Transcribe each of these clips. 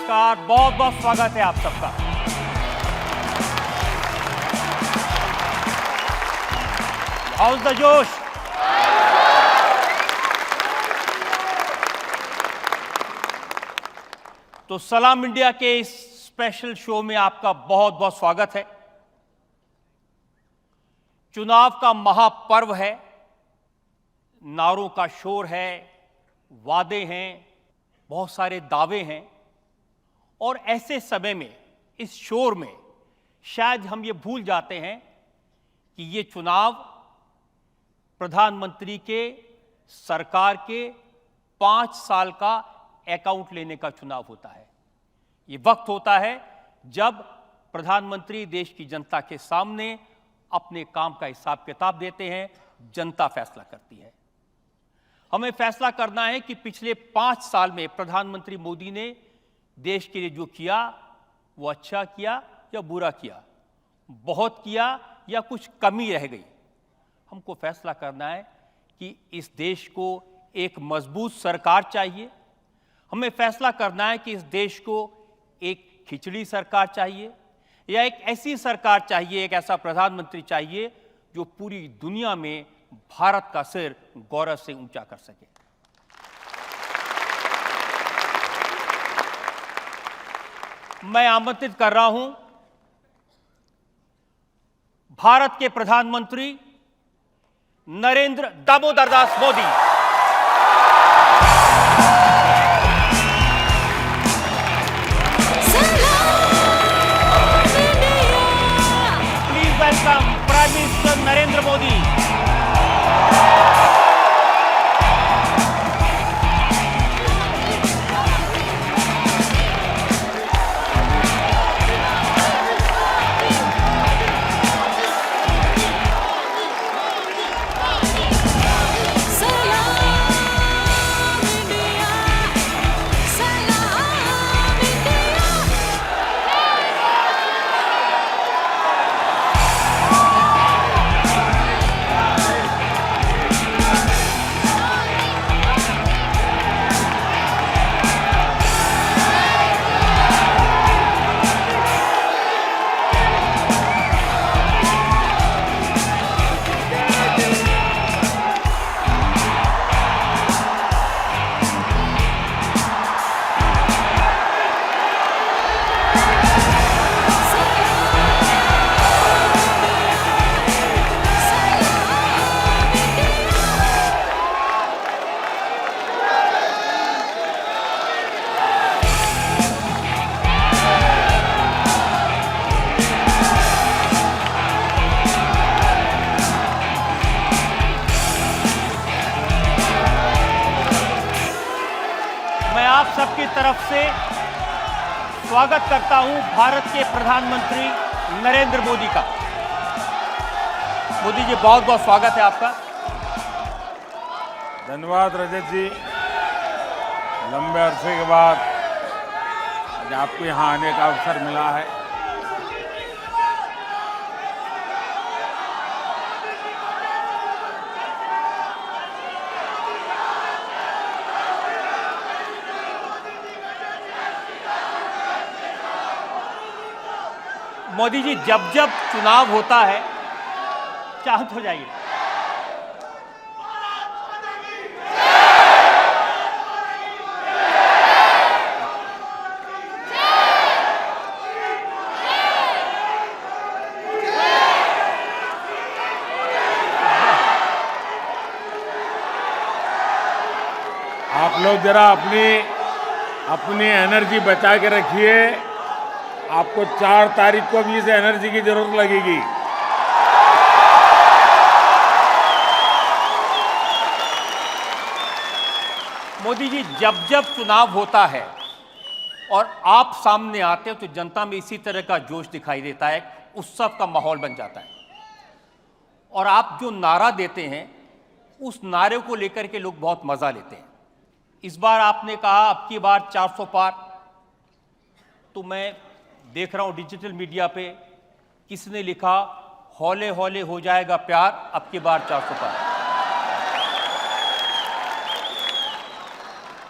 नमस्कार, बहुत बहुत स्वागत है आप सबका। हाउस द जोश। तो सलाम इंडिया के इस स्पेशल शो में आपका बहुत बहुत स्वागत है। चुनाव का महापर्व है, नारों का शोर है, वादे हैं, बहुत सारे दावे हैं और ऐसे समय में, इस शोर में शायद हम ये भूल जाते हैं कि ये चुनाव प्रधानमंत्री के सरकार के 5 साल का अकाउंट लेने का चुनाव होता है। ये वक्त होता है जब प्रधानमंत्री देश की जनता के सामने अपने काम का हिसाब किताब देते हैं, जनता फैसला करती है। हमें फैसला करना है कि पिछले 5 साल में प्रधानमंत्री मोदी ने देश के लिए जो किया वो अच्छा किया या बुरा किया, बहुत किया या कुछ कमी रह गई। हमको फैसला करना है कि इस देश को एक मजबूत सरकार चाहिए। हमें फैसला करना है कि इस देश को एक खिचड़ी सरकार चाहिए या एक ऐसी सरकार चाहिए, एक ऐसा प्रधानमंत्री चाहिए जो पूरी दुनिया में भारत का सिर गौरव से ऊंचा कर सके। मैं आमंत्रित कर रहा हूं भारत के प्रधानमंत्री Narendra Damodar Das Modi. Please welcome prime minister Narendra Modi. आप सबकी तरफ से स्वागत करता हूं भारत के प्रधानमंत्री नरेंद्र मोदी का। मोदी जी, बहुत बहुत स्वागत है आपका। धन्यवाद रजत जी। लंबे अरसे के बाद आज आपको यहाँ आने का अवसर मिला है। मोदी जी, जब जब चुनाव होता है, शांत हो जाइए। आप लोग जरा अपनी एनर्जी बचा के रखिए। आपको 4 तारीख को भी इस एनर्जी की जरूरत लगेगी। मोदी जी, जब जब चुनाव होता है और आप सामने आते हो तो जनता में इसी तरह का जोश दिखाई देता है, उत्सव का माहौल बन जाता है। और आप जो नारा देते हैं, उस नारे को लेकर के लोग बहुत मजा लेते हैं। इस बार आपने कहा अब की बार 400 पार, तो मैं देख रहा हूं डिजिटल मीडिया पे किसने लिखा, हौले हौले हो जाएगा प्यार, अब की बार 400 पार।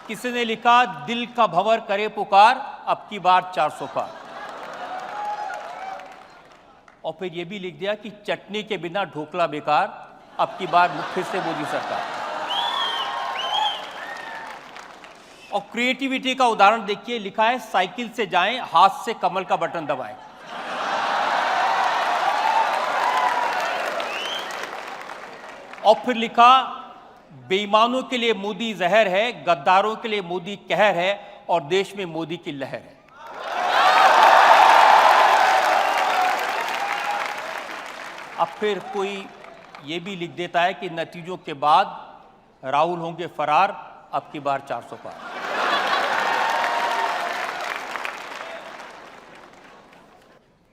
किसी ने लिखा दिल का भंवर करे पुकार, अब की बार 400 पार। और फिर यह भी लिख दिया कि चटनी के बिना ढोकला बेकार, अब की बार फिर से मोदी सरकार। और क्रिएटिविटी का उदाहरण देखिए, लिखा है साइकिल से जाएं, हाथ से कमल का बटन दबाएं। और फिर लिखा बेईमानों के लिए मोदी जहर है, गद्दारों के लिए मोदी कहर है, और देश में मोदी की लहर है। अब फिर कोई ये भी लिख देता है कि नतीजों के बाद राहुल होंगे फरार, अब की बार 400 पार।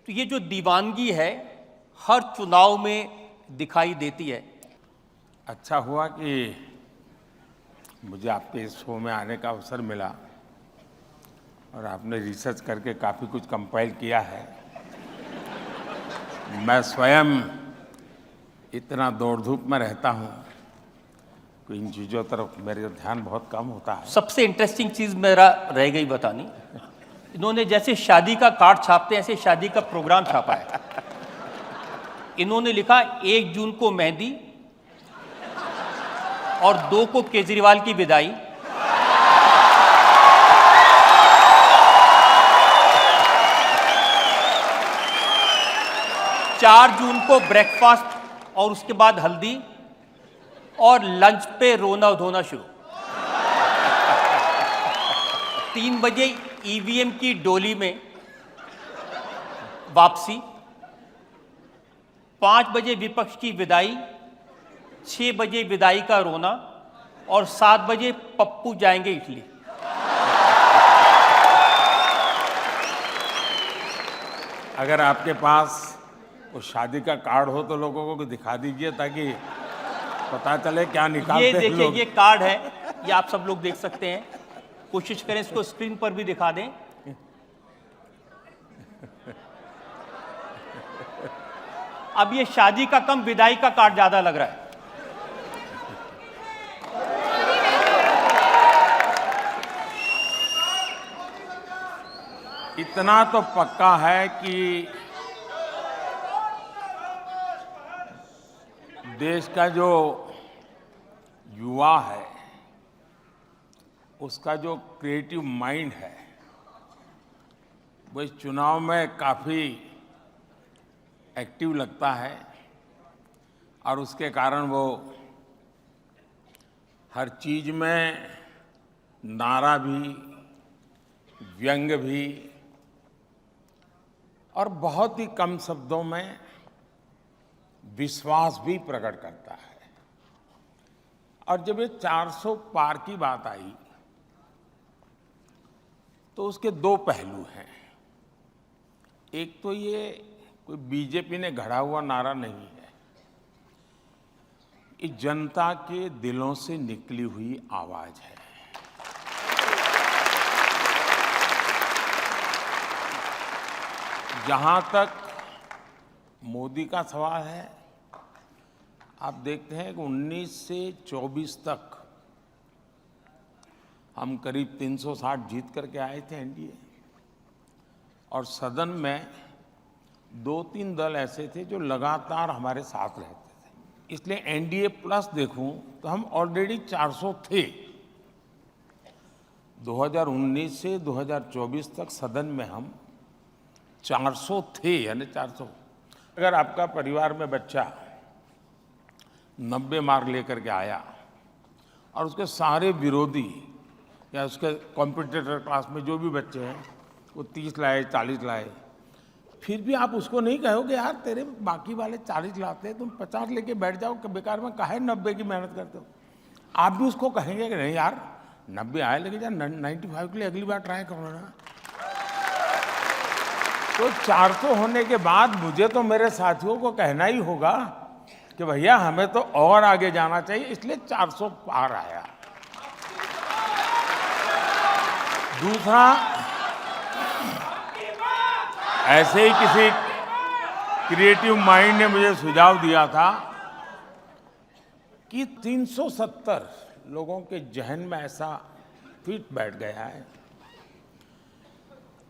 तो ये जो दीवानगी है हर चुनाव में दिखाई देती है। अच्छा हुआ कि मुझे आपके इस शो में आने का अवसर मिला और आपने रिसर्च करके काफ़ी कुछ कंपाइल किया है। मैं स्वयं इतना दौड़ धूप में रहता हूँ कि इन चीज़ों तरफ मेरा ध्यान बहुत कम होता है। सबसे इंटरेस्टिंग चीज़ मेरा रह गई बतानी, इन्होंने जैसे शादी का कार्ड छापते हैं ऐसे शादी का प्रोग्राम छापा है। इन्होंने लिखा 1 जून को मेहंदी और 2 को केजरीवाल की विदाई, 4 जून को ब्रेकफास्ट और उसके बाद हल्दी, और लंच पे रोना धोना शुरू। 3 बजे ईवीएम की डोली में वापसी, 5 बजे विपक्ष की विदाई, 6 बजे विदाई का रोना, और 7 बजे पप्पू जाएंगे इटली। अगर आपके पास वो शादी का कार्ड हो तो लोगों को दिखा दीजिए ताकि पता चले क्या निकालते ये हैं देखिए लोग। ये कार्ड है, ये आप सब लोग देख सकते हैं। कोशिश करें इसको स्क्रीन पर भी दिखा दें। अब ये शादी का कम विदाई का कार्ड ज्यादा लग रहा है। इतना तो पक्का है कि देश का जो युवा है उसका जो क्रिएटिव माइंड है वो इस चुनाव में काफ़ी एक्टिव लगता है, और उसके कारण वो हर चीज में नारा भी, व्यंग भी, और बहुत ही कम शब्दों में विश्वास भी प्रकट करता है। और जब ये 400 पार की बात आई तो उसके 2 पहलू हैं। एक तो ये कोई बीजेपी ने गढ़ा हुआ नारा नहीं है, ये जनता के दिलों से निकली हुई आवाज है। जहां तक मोदी का सवाल है, आप देखते हैं कि 19 से 24 तक हम करीब 360 जीत करके आए थे एनडीए, और सदन में 2-3 दल ऐसे थे जो लगातार हमारे साथ रहते थे। इसलिए एनडीए प्लस देखूं तो हम ऑलरेडी 400 थे। 2019 से 2024 तक सदन में हम 400 थे, यानी 400। अगर आपका परिवार में बच्चा 90 मार्क लेकर के आया और उसके सारे विरोधी या उसके कॉम्पिटिटर क्लास में जो भी बच्चे हैं वो 30 लाए, 40 लाए, फिर भी आप उसको नहीं कहोगे यार तेरे बाकी वाले 40 लाते हैं, तुम 50 लेके बैठ जाओ कि बेकार में काहे 90 की मेहनत करते हो। आप भी उसको कहेंगे कि नहीं यार 90 आए लेकिन यार 95 के लिए अगली बार ट्राई करो ना। तो 400 होने के बाद मुझे तो मेरे साथियों को कहना ही होगा कि भैया हमें तो और आगे जाना चाहिए, इसलिए 400 पार आया। दूसरा, ऐसे ही किसी क्रिएटिव माइंड ने मुझे सुझाव दिया था कि 370 लोगों के जहन में ऐसा फिट बैठ गया है।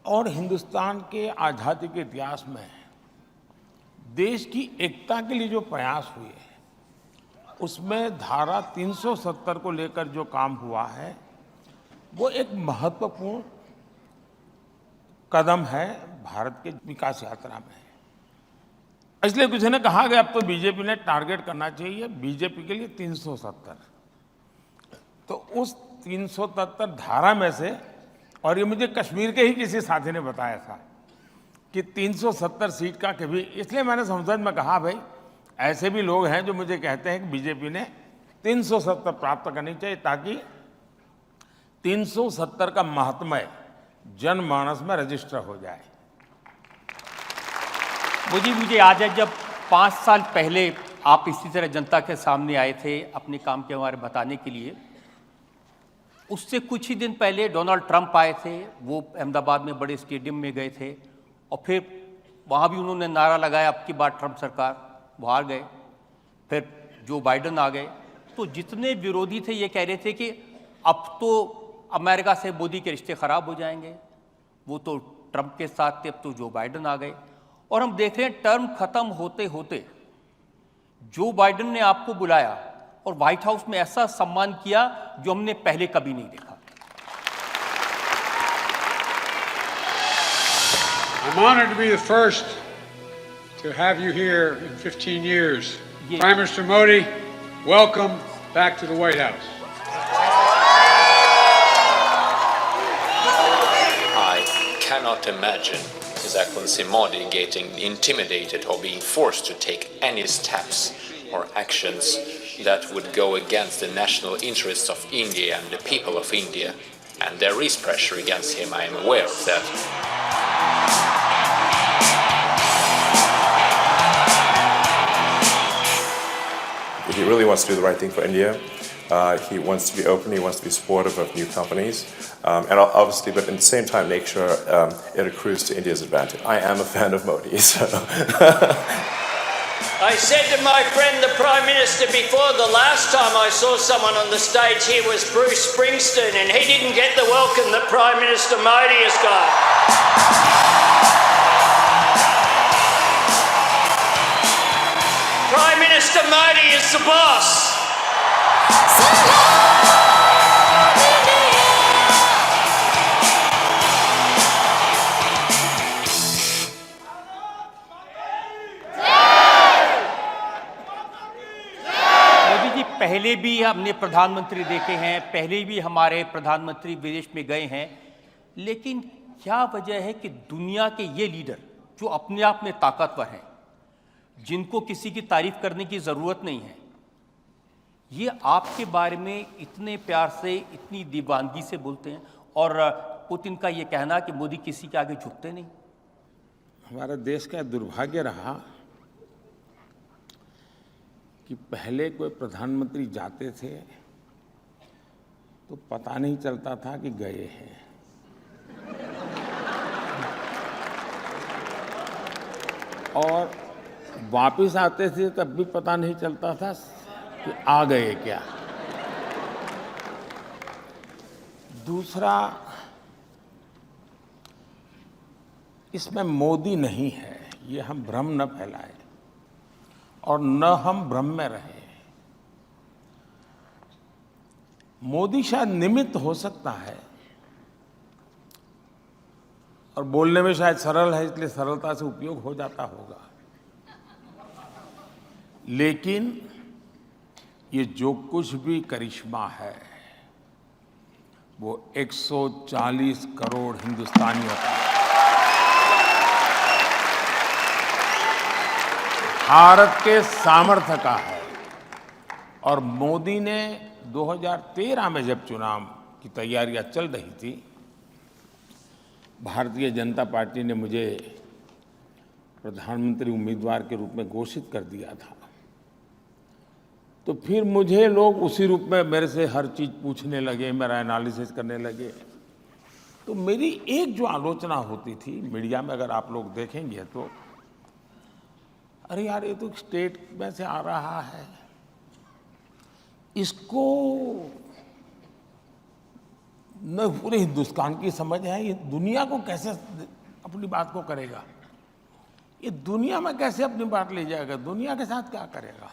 और हिंदुस्तान के आज़ादी के इतिहास में देश की एकता के लिए जो प्रयास हुए उसमें धारा 370 को लेकर जो काम हुआ है वो एक महत्वपूर्ण कदम है भारत के विकास यात्रा में। इसलिए किसी ने कहा कि अब तो बीजेपी ने टारगेट करना चाहिए बीजेपी के लिए 370। तो उस 370 धारा में से, और ये मुझे कश्मीर के ही किसी साथी ने बताया था कि 370 सीट का कभी, इसलिए मैंने संसद में कहा भाई ऐसे भी लोग हैं जो मुझे कहते हैं कि बीजेपी ने 370 प्राप्त करनी चाहिए ताकि 370 का महात्म्य जनमानस में रजिस्टर हो जाए। मुझे याद है जब 5 साल पहले आप इसी तरह जनता के सामने आए थे अपने काम के बारे में बताने के लिए। उससे कुछ ही दिन पहले डोनाल्ड ट्रंप आए थे, वो अहमदाबाद में बड़े स्टेडियम में गए थे और फिर वहाँ भी उन्होंने नारा लगाया अब की बार ट्रंप सरकार, बाहर गए। फिर जो बाइडन आ गए। तो जितने विरोधी थे ये कह रहे थे कि अब तो अमेरिका से मोदी के रिश्ते खराब हो जाएंगे, वो तो ट्रंप के साथ थे, अब तो जो बाइडन आ गए। और हम देख रहे हैं टर्म खत्म होते होते जो बाइडन ने आपको बुलाया और व्हाइट हाउस में ऐसा सम्मान किया जो हमने पहले कभी नहीं देखा। I'm honored to be the first to have you here in 15 years. Prime Minister Modi, welcome back to the White House. I cannot imagine His Excellency Modi getting intimidated or being forced to take any steps or actions that would go against the national interests of India and the people of India. And there is pressure against him, I am aware of that. He really wants to do the right thing for India. He wants to be open, he wants to be supportive of new companies, and obviously, but at the same time, make sure it accrues to India's advantage. I am a fan of Modi, so. I said to my friend, the Prime Minister, before the last time I saw someone on the stage here was Bruce Springsteen, and he didn't get the welcome that Prime Minister Modi has got. Prime Minister Modi is the boss. पहले भी हमने प्रधानमंत्री देखे हैं, पहले भी हमारे प्रधानमंत्री विदेश में गए हैं, लेकिन क्या वजह है कि दुनिया के ये लीडर जो अपने आप में ताकतवर हैं, जिनको किसी की तारीफ करने की ज़रूरत नहीं है, ये आपके बारे में इतने प्यार से, इतनी दीवानगी से बोलते हैं। और पुतिन का ये कहना कि मोदी किसी के आगे झुकते नहीं। हमारे देश का दुर्भाग्य रहा कि पहले कोई प्रधानमंत्री जाते थे तो पता नहीं चलता था कि गए हैं, और वापस आते थे तब भी पता नहीं चलता था कि आ गए क्या। दूसरा, इसमें मोदी नहीं है, ये हम भ्रम न फैलाएं और न हम भ्रम में रहें। मोदी शायद निमित्त हो सकता है और बोलने में शायद सरल है, इसलिए सरलता से उपयोग हो जाता होगा, लेकिन ये जो कुछ भी करिश्मा है वो 140 करोड़ हिंदुस्तानियों का, भारत के सामर्थ्य का है। और मोदी ने 2013 में जब चुनाव की तैयारियां चल रही थी, भारतीय जनता पार्टी ने मुझे प्रधानमंत्री उम्मीदवार के रूप में घोषित कर दिया था, तो फिर मुझे लोग उसी रूप में मेरे से हर चीज़ पूछने लगे, मेरा एनालिसिस करने लगे। तो मेरी एक जो आलोचना होती थी मीडिया में, अगर आप लोग देखेंगे तो, अरे यार ये तो स्टेट में से आ रहा है, इसको न पूरे हिंदुस्तान की समझ है, ये दुनिया को कैसे अपनी बात को करेगा, ये दुनिया में कैसे अपनी बात ले जाएगा, दुनिया के साथ क्या करेगा।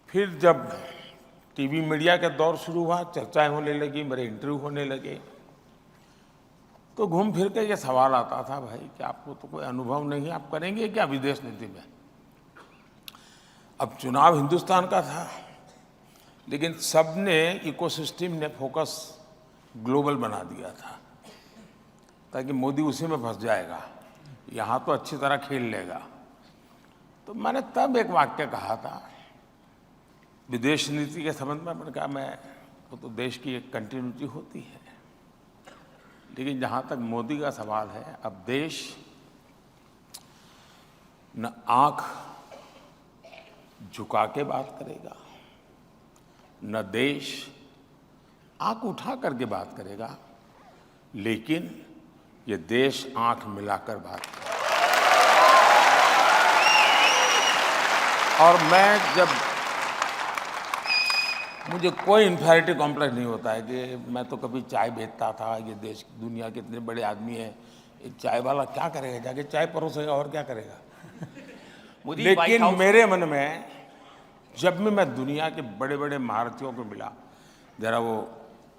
फिर जब टीवी मीडिया का दौर शुरू हुआ, चर्चाएं होने लगी, मेरे इंटरव्यू होने लगे, तो घूम फिर के ये सवाल आता था, भाई कि आपको तो कोई अनुभव नहीं, आप करेंगे क्या विदेश नीति में। अब चुनाव हिंदुस्तान का था, लेकिन सबने इकोसिस्टम ने फोकस ग्लोबल बना दिया था, ताकि मोदी उसी में फंस जाएगा, यहाँ तो अच्छी तरह खेल लेगा। तो मैंने तब एक वाक्य कहा था विदेश नीति के संबंध में, मैंने कहा वो तो देश की एक कंटिन्यूटी होती है, लेकिन जहाँ तक मोदी का सवाल है, अब देश न आंख झुका के बात करेगा, न देश आंख उठा करके बात करेगा, लेकिन ये देश आंख मिलाकर बात करेगा। और मुझे कोई इन्फेरिटी कॉम्प्लेक्स नहीं होता है कि मैं तो कभी चाय बेचता था, ये देश दुनिया के इतने बड़े आदमी है, एक चाय वाला क्या करेगा, जाके चाय परोसेगा और क्या करेगा। लेकिन मेरे मन में जब भी मैं दुनिया के बड़े बड़े महारथियों को मिला, जरा वो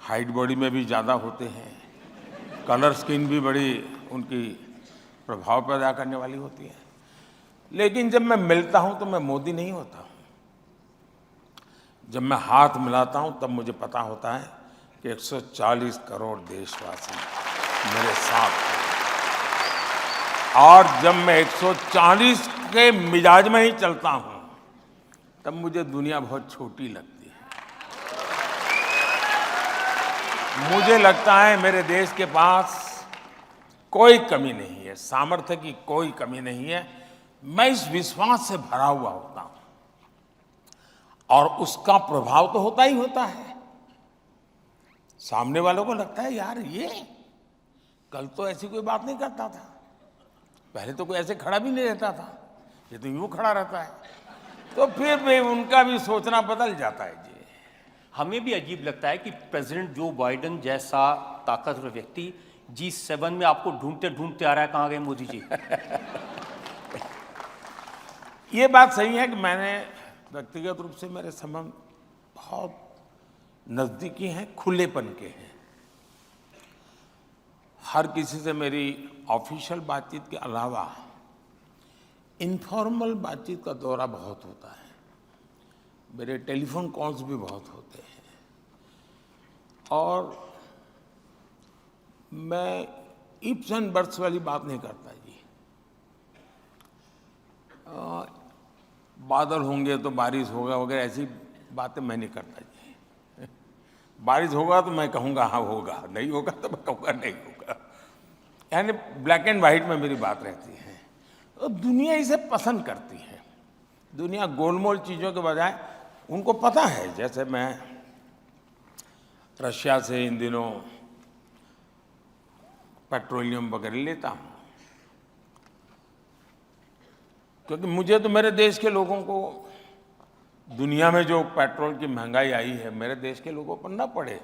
हाइट बॉडी में भी ज़्यादा होते हैं, कलर स्किन भी बड़ी उनकी प्रभाव पैदा करने वाली होती है, लेकिन जब मैं मिलता हूं तो मैं मोदी नहीं होता हूं। जब मैं हाथ मिलाता हूं तब मुझे पता होता है कि 140 करोड़ देशवासी मेरे साथ हैं, और जब मैं 140 के मिजाज में ही चलता हूं तब मुझे दुनिया बहुत छोटी लगती है। मुझे लगता है मेरे देश के पास कोई कमी नहीं है, सामर्थ्य की कोई कमी नहीं है। मैं इस विश्वास से भरा हुआ होता हूं, और उसका प्रभाव तो होता ही होता है। सामने वालों को लगता है यार ये कल तो ऐसी कोई बात नहीं करता था, पहले तो कोई ऐसे खड़ा भी नहीं रहता था, ये तो यूं खड़ा रहता है। तो फिर भी उनका भी सोचना बदल जाता है जी। हमें भी अजीब लगता है कि प्रेसिडेंट जो बाइडेन जैसा ताकतवर व्यक्ति G7 में आपको ढूंढते ढूंढते आ रहा है, कहाँ गए मोदी जी। ये बात सही है कि मैंने व्यक्तिगत रूप से मेरे संबंध बहुत नजदीकी हैं, खुलेपन के हैं। हर किसी से मेरी ऑफिशियल बातचीत के अलावा इनफॉर्मल बातचीत का दौरा बहुत होता है, मेरे टेलीफोन कॉल्स भी बहुत होते हैं, और मैं इफ्स एंड बट्स वाली बात नहीं करता जी। बादल होंगे तो बारिश होगा वगैरह ऐसी बातें मैं नहीं करता जी। बारिश होगा तो मैं कहूँगा हाँ होगा, नहीं होगा तो मैं कहूँगा नहीं होगा, यानी ब्लैक एंड वाइट में मेरी बात रहती है। तो दुनिया इसे पसंद करती है, दुनिया गोलमोल चीज़ों के बजाय उनको पता है। जैसे मैं रशिया से इन दिनों पेट्रोलियम वगैरह लेता हूँ, क्योंकि मुझे तो मेरे देश के लोगों को, दुनिया में जो पेट्रोल की महंगाई आई है मेरे देश के लोगों पर न पड़े,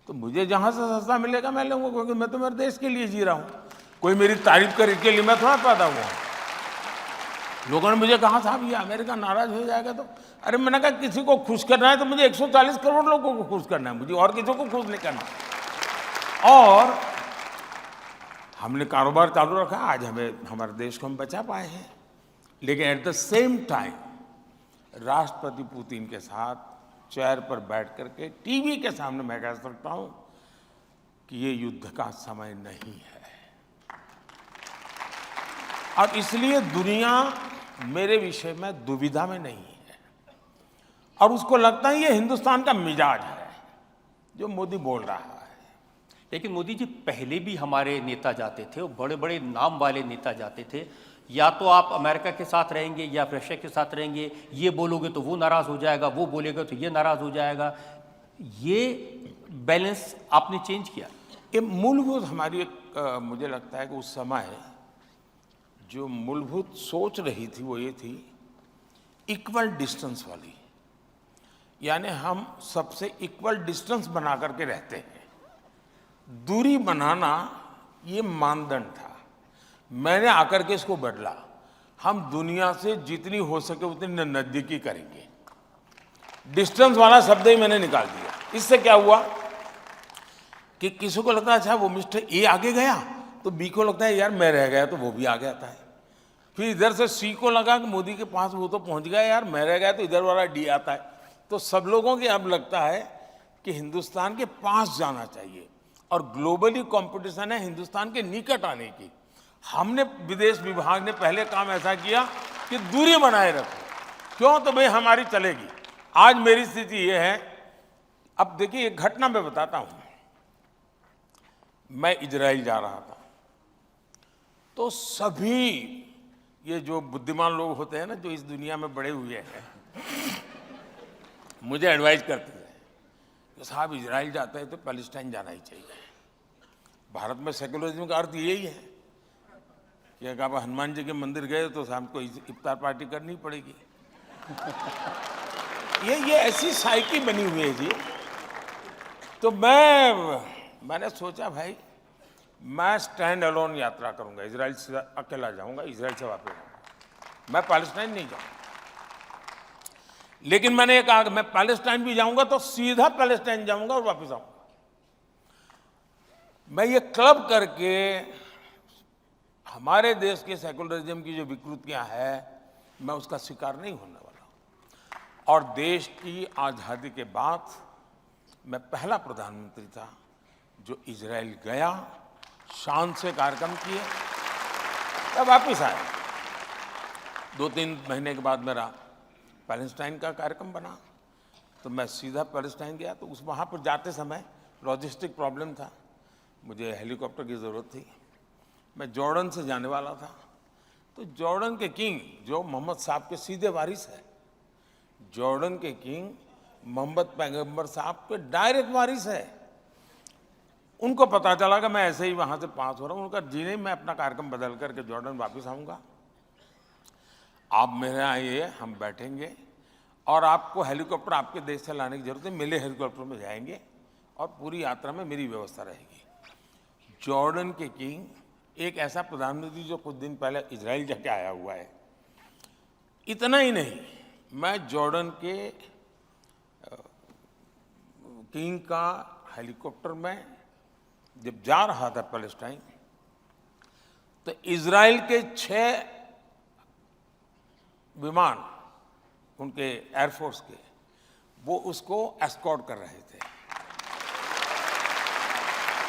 तो मुझे जहाँ से सस्ता मिलेगा मैं लूँगा, क्योंकि मैं तो मेरे देश के लिए जी रहा हूँ। कोई मेरी तारीफ करे के लिए मैं थोड़ा पैदा हुआ। लोगों ने मुझे कहा साहब ये अमेरिका नाराज हो जाएगा, तो अरे मैंने कहा किसी को खुश करना है तो मुझे 140 करोड़ लोगों को खुश करना है, मुझे और किसी को खुश नहीं करना। और हमने कारोबार चालू रखा, आज हमारे देश को हम बचा पाए हैं। लेकिन एट द सेम टाइम राष्ट्रपति पुतिन के साथ चेयर पर बैठ करके टीवी के सामने मैं कह सकता हूं कि ये युद्ध का समय नहीं है, और इसलिए दुनिया मेरे विषय में दुविधा में नहीं है, और उसको लगता है ये हिंदुस्तान का मिजाज है जो मोदी बोल रहा है। लेकिन मोदी जी पहले भी हमारे नेता जाते थे, वो बड़े बड़े नाम वाले नेता जाते थे, या तो आप अमेरिका के साथ रहेंगे या रशिया के साथ रहेंगे, ये बोलोगे तो वो नाराज हो जाएगा, वो बोलेगा तो ये नाराज हो जाएगा। ये बैलेंस आपने चेंज किया। ये मूलभूत हमारी एक मुझे लगता है कि उस समय जो मूलभूत सोच रही थी वो ये थी इक्वल डिस्टेंस वाली, यानी हम सबसे इक्वल डिस्टेंस बना करके रहते हैं। दूरी बनाना ये मानदंड था। मैंने आकर के इसको बदला। हम दुनिया से जितनी हो सके उतनी नजदीकी करेंगे। डिस्टेंस वाला शब्द ही मैंने निकाल दिया। इससे क्या हुआ कि किसी को लगता है अच्छा वो मिस्टर ए आगे गया, तो बी को लगता है यार मैं रह गया तो वो भी आगे आता है। फिर इधर से सी को लगा कि मोदी के पास वो तो पहुंच गया, यार मैं रह गया तो इधर वाला डी आता है। तो सब लोगों को अब लगता है कि हिंदुस्तान के पास जाना चाहिए और ग्लोबली कंपटीशन है हिंदुस्तान के निकट आने की। हमने विदेश विभाग ने पहले काम ऐसा किया कि दूरी बनाए रखो। क्यों? तो भाई हमारी चलेगी। आज मेरी स्थिति ये है, अब देखिए एक घटना मैं बताता हूं। मैं इजराइल जा रहा था तो सभी ये जो बुद्धिमान लोग होते हैं ना, जो इस दुनिया में बड़े हुए हैं, मुझे एडवाइस करते थे कि साहब इजराइल जाते हैं तो पैलेस्टाइन जाना ही चाहिए। भारत में सेकुलरिज्म का अर्थ यही है कि अगर आप हनुमान जी के मंदिर गए तो शाम को इफ्तार पार्टी करनी पड़ेगी। ये ऐसी साइकी बनी हुई है जी। तो मैंने सोचा भाई मैं स्टैंड अलोन यात्रा करूंगा, इजराइल से अकेला जाऊंगा, इजराइल से वापस आऊंगा, मैं पैलेस्टाइन नहीं जाऊंगा। लेकिन मैंने ये कहा कि मैं पैलेस्टाइन भी जाऊंगा तो सीधा पैलेस्टाइन जाऊंगा और वापस आऊंगा। मैं ये क्लब करके हमारे देश के सेकुलरिज्म की जो विकृतियां हैं मैं उसका शिकार नहीं होने वाला। और देश की आजादी के बाद मैं पहला प्रधानमंत्री था जो इजराइल गया, शान से कार्यक्रम किए, तब वापिस आया। 2-3 महीने के बाद मेरा पैलेस्टाइन का कार्यक्रम बना तो मैं सीधा पैलेस्टाइन गया। तो वहाँ पर जाते समय लॉजिस्टिक प्रॉब्लम था, मुझे हेलीकॉप्टर की ज़रूरत थी। मैं जॉर्डन से जाने वाला था तो जॉर्डन के किंग जो मोहम्मद साहब के सीधे वारिस है, जॉर्डन के किंग मोहम्मद पैगंबर साहब के डायरेक्ट वारिस है, उनको पता चला कि मैं ऐसे ही वहाँ से पास हो रहा हूँ। उनका जी नहीं, मैं अपना कार्यक्रम बदल करके जॉर्डन वापस आऊँगा, आप मेरे आइए, हम बैठेंगे और आपको हेलीकॉप्टर आपके देश से लाने की जरूरत है, मेरे हेलीकॉप्टर में जाएंगे और पूरी यात्रा में मेरी व्यवस्था रहेगी। जॉर्डन के किंग एक ऐसा प्रधानमंत्री जो कुछ दिन पहले इजराइल जाके आया हुआ है। इतना ही नहीं, मैं जॉर्डन के किंग का हेलीकॉप्टर में जब जा रहा था पैलेस्टाइन तो इजराइल के 6 विमान उनके एयरफोर्स के वो उसको एस्कॉर्ट कर रहे थे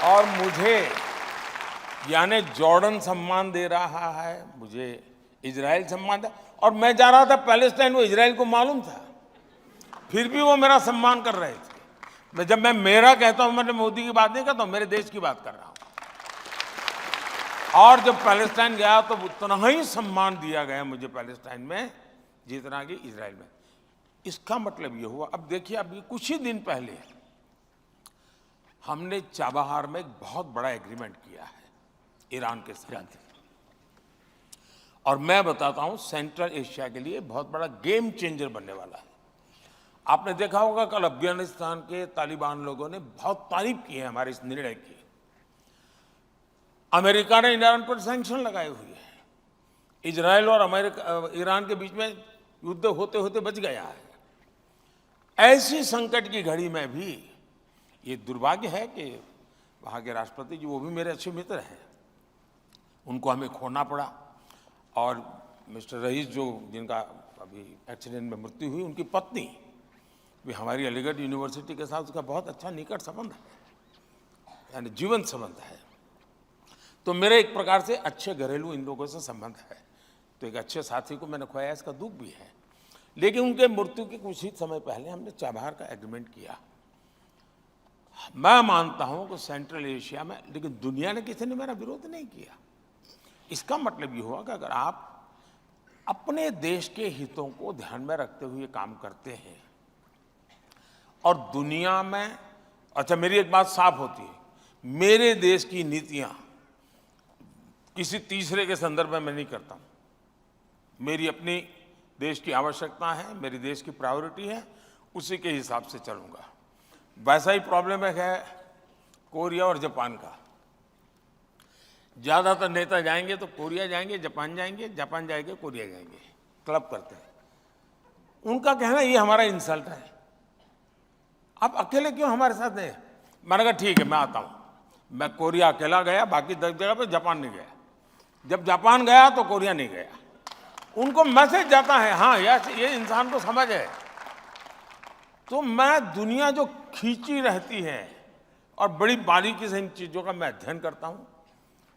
और मुझे यानी जॉर्डन सम्मान दे रहा है, मुझे इजराइल सम्मान दे, और मैं जा रहा था पैलेस्टाइन, वो इजराइल को मालूम था, फिर भी वो मेरा सम्मान कर रहे थे। जब मैं मेरा कहता हूं, मैंने मोदी की बात नहीं करता हूं, मेरे देश की बात कर रहा हूं। और जब पैलेस्टाइन गया तो उतना ही सम्मान दिया गया मुझे पैलेस्टाइन में जितना कि इजराइल में। इसका मतलब ये हुआ, अब देखिए अभी कुछ ही दिन पहले हमने चाबहार में एक बहुत बड़ा एग्रीमेंट किया है ईरान के साथ, और मैं बताता हूं सेंट्रल एशिया के लिए बहुत बड़ा गेम चेंजर बनने वाला है। आपने देखा होगा कल अफगानिस्तान के तालिबान लोगों ने बहुत तारीफ की है हमारे इस निर्णय की। अमेरिका ने ईरान पर सैंक्शन लगाए हुए हैं, इजराइल और ईरान के बीच में युद्ध होते होते बच गया है। ऐसी संकट की घड़ी में भी ये दुर्भाग्य है कि वहाँ के राष्ट्रपति जी, वो भी मेरे अच्छे मित्र हैं, उनको हमें खोना पड़ा। और मिस्टर रईस जो जिनका अभी एक्सीडेंट में मृत्यु हुई, उनकी पत्नी भी हमारी अलीगढ़ यूनिवर्सिटी के साथ उसका बहुत अच्छा निकट संबंध है, यानी जीवन संबंध है। तो मेरे एक प्रकार से अच्छे घरेलू इन लोगों से संबंध है। तो एक अच्छे साथी को मैंने खोया, इसका दुख भी है। लेकिन उनके मृत्यु के कुछ ही समय पहले हमने चाबहार का एग्रीमेंट किया। मैं मानता हूं कि सेंट्रल एशिया में, लेकिन दुनिया ने किसी ने मेरा विरोध नहीं किया। इसका मतलब ये हुआ कि अगर आप अपने देश के हितों को ध्यान में रखते हुए काम करते हैं और दुनिया में, अच्छा मेरी एक बात साफ होती है, मेरे देश की नीतियां किसी तीसरे के संदर्भ में मैं नहीं करता हूं। मेरी अपनी देश की आवश्यकता है, मेरी देश की प्रायोरिटी है, उसी के हिसाब से चलूंगा। वैसा ही प्रॉब्लम है कोरिया और जापान का। ज्यादातर नेता जाएंगे तो कोरिया जाएंगे, जापान जाएंगे, जापान जाएंगे, कोरिया जाएंगे, क्लब करते हैं। उनका कहना ये हमारा इंसल्ट है, आप अकेले क्यों हमारे साथ नहीं? मैंने कहा ठीक है मैं आता हूं। मैं कोरिया अकेला गया, बाकी 10 जगह पे जापान नहीं गया। जब जापान गया तो कोरिया नहीं गया। उनको मैसेज जाता है, हाँ ये इंसान को समझ है। तो मैं दुनिया जो खींची रहती है और बड़ी बारीकी से इन चीज़ों का मैं अध्ययन करता हूँ।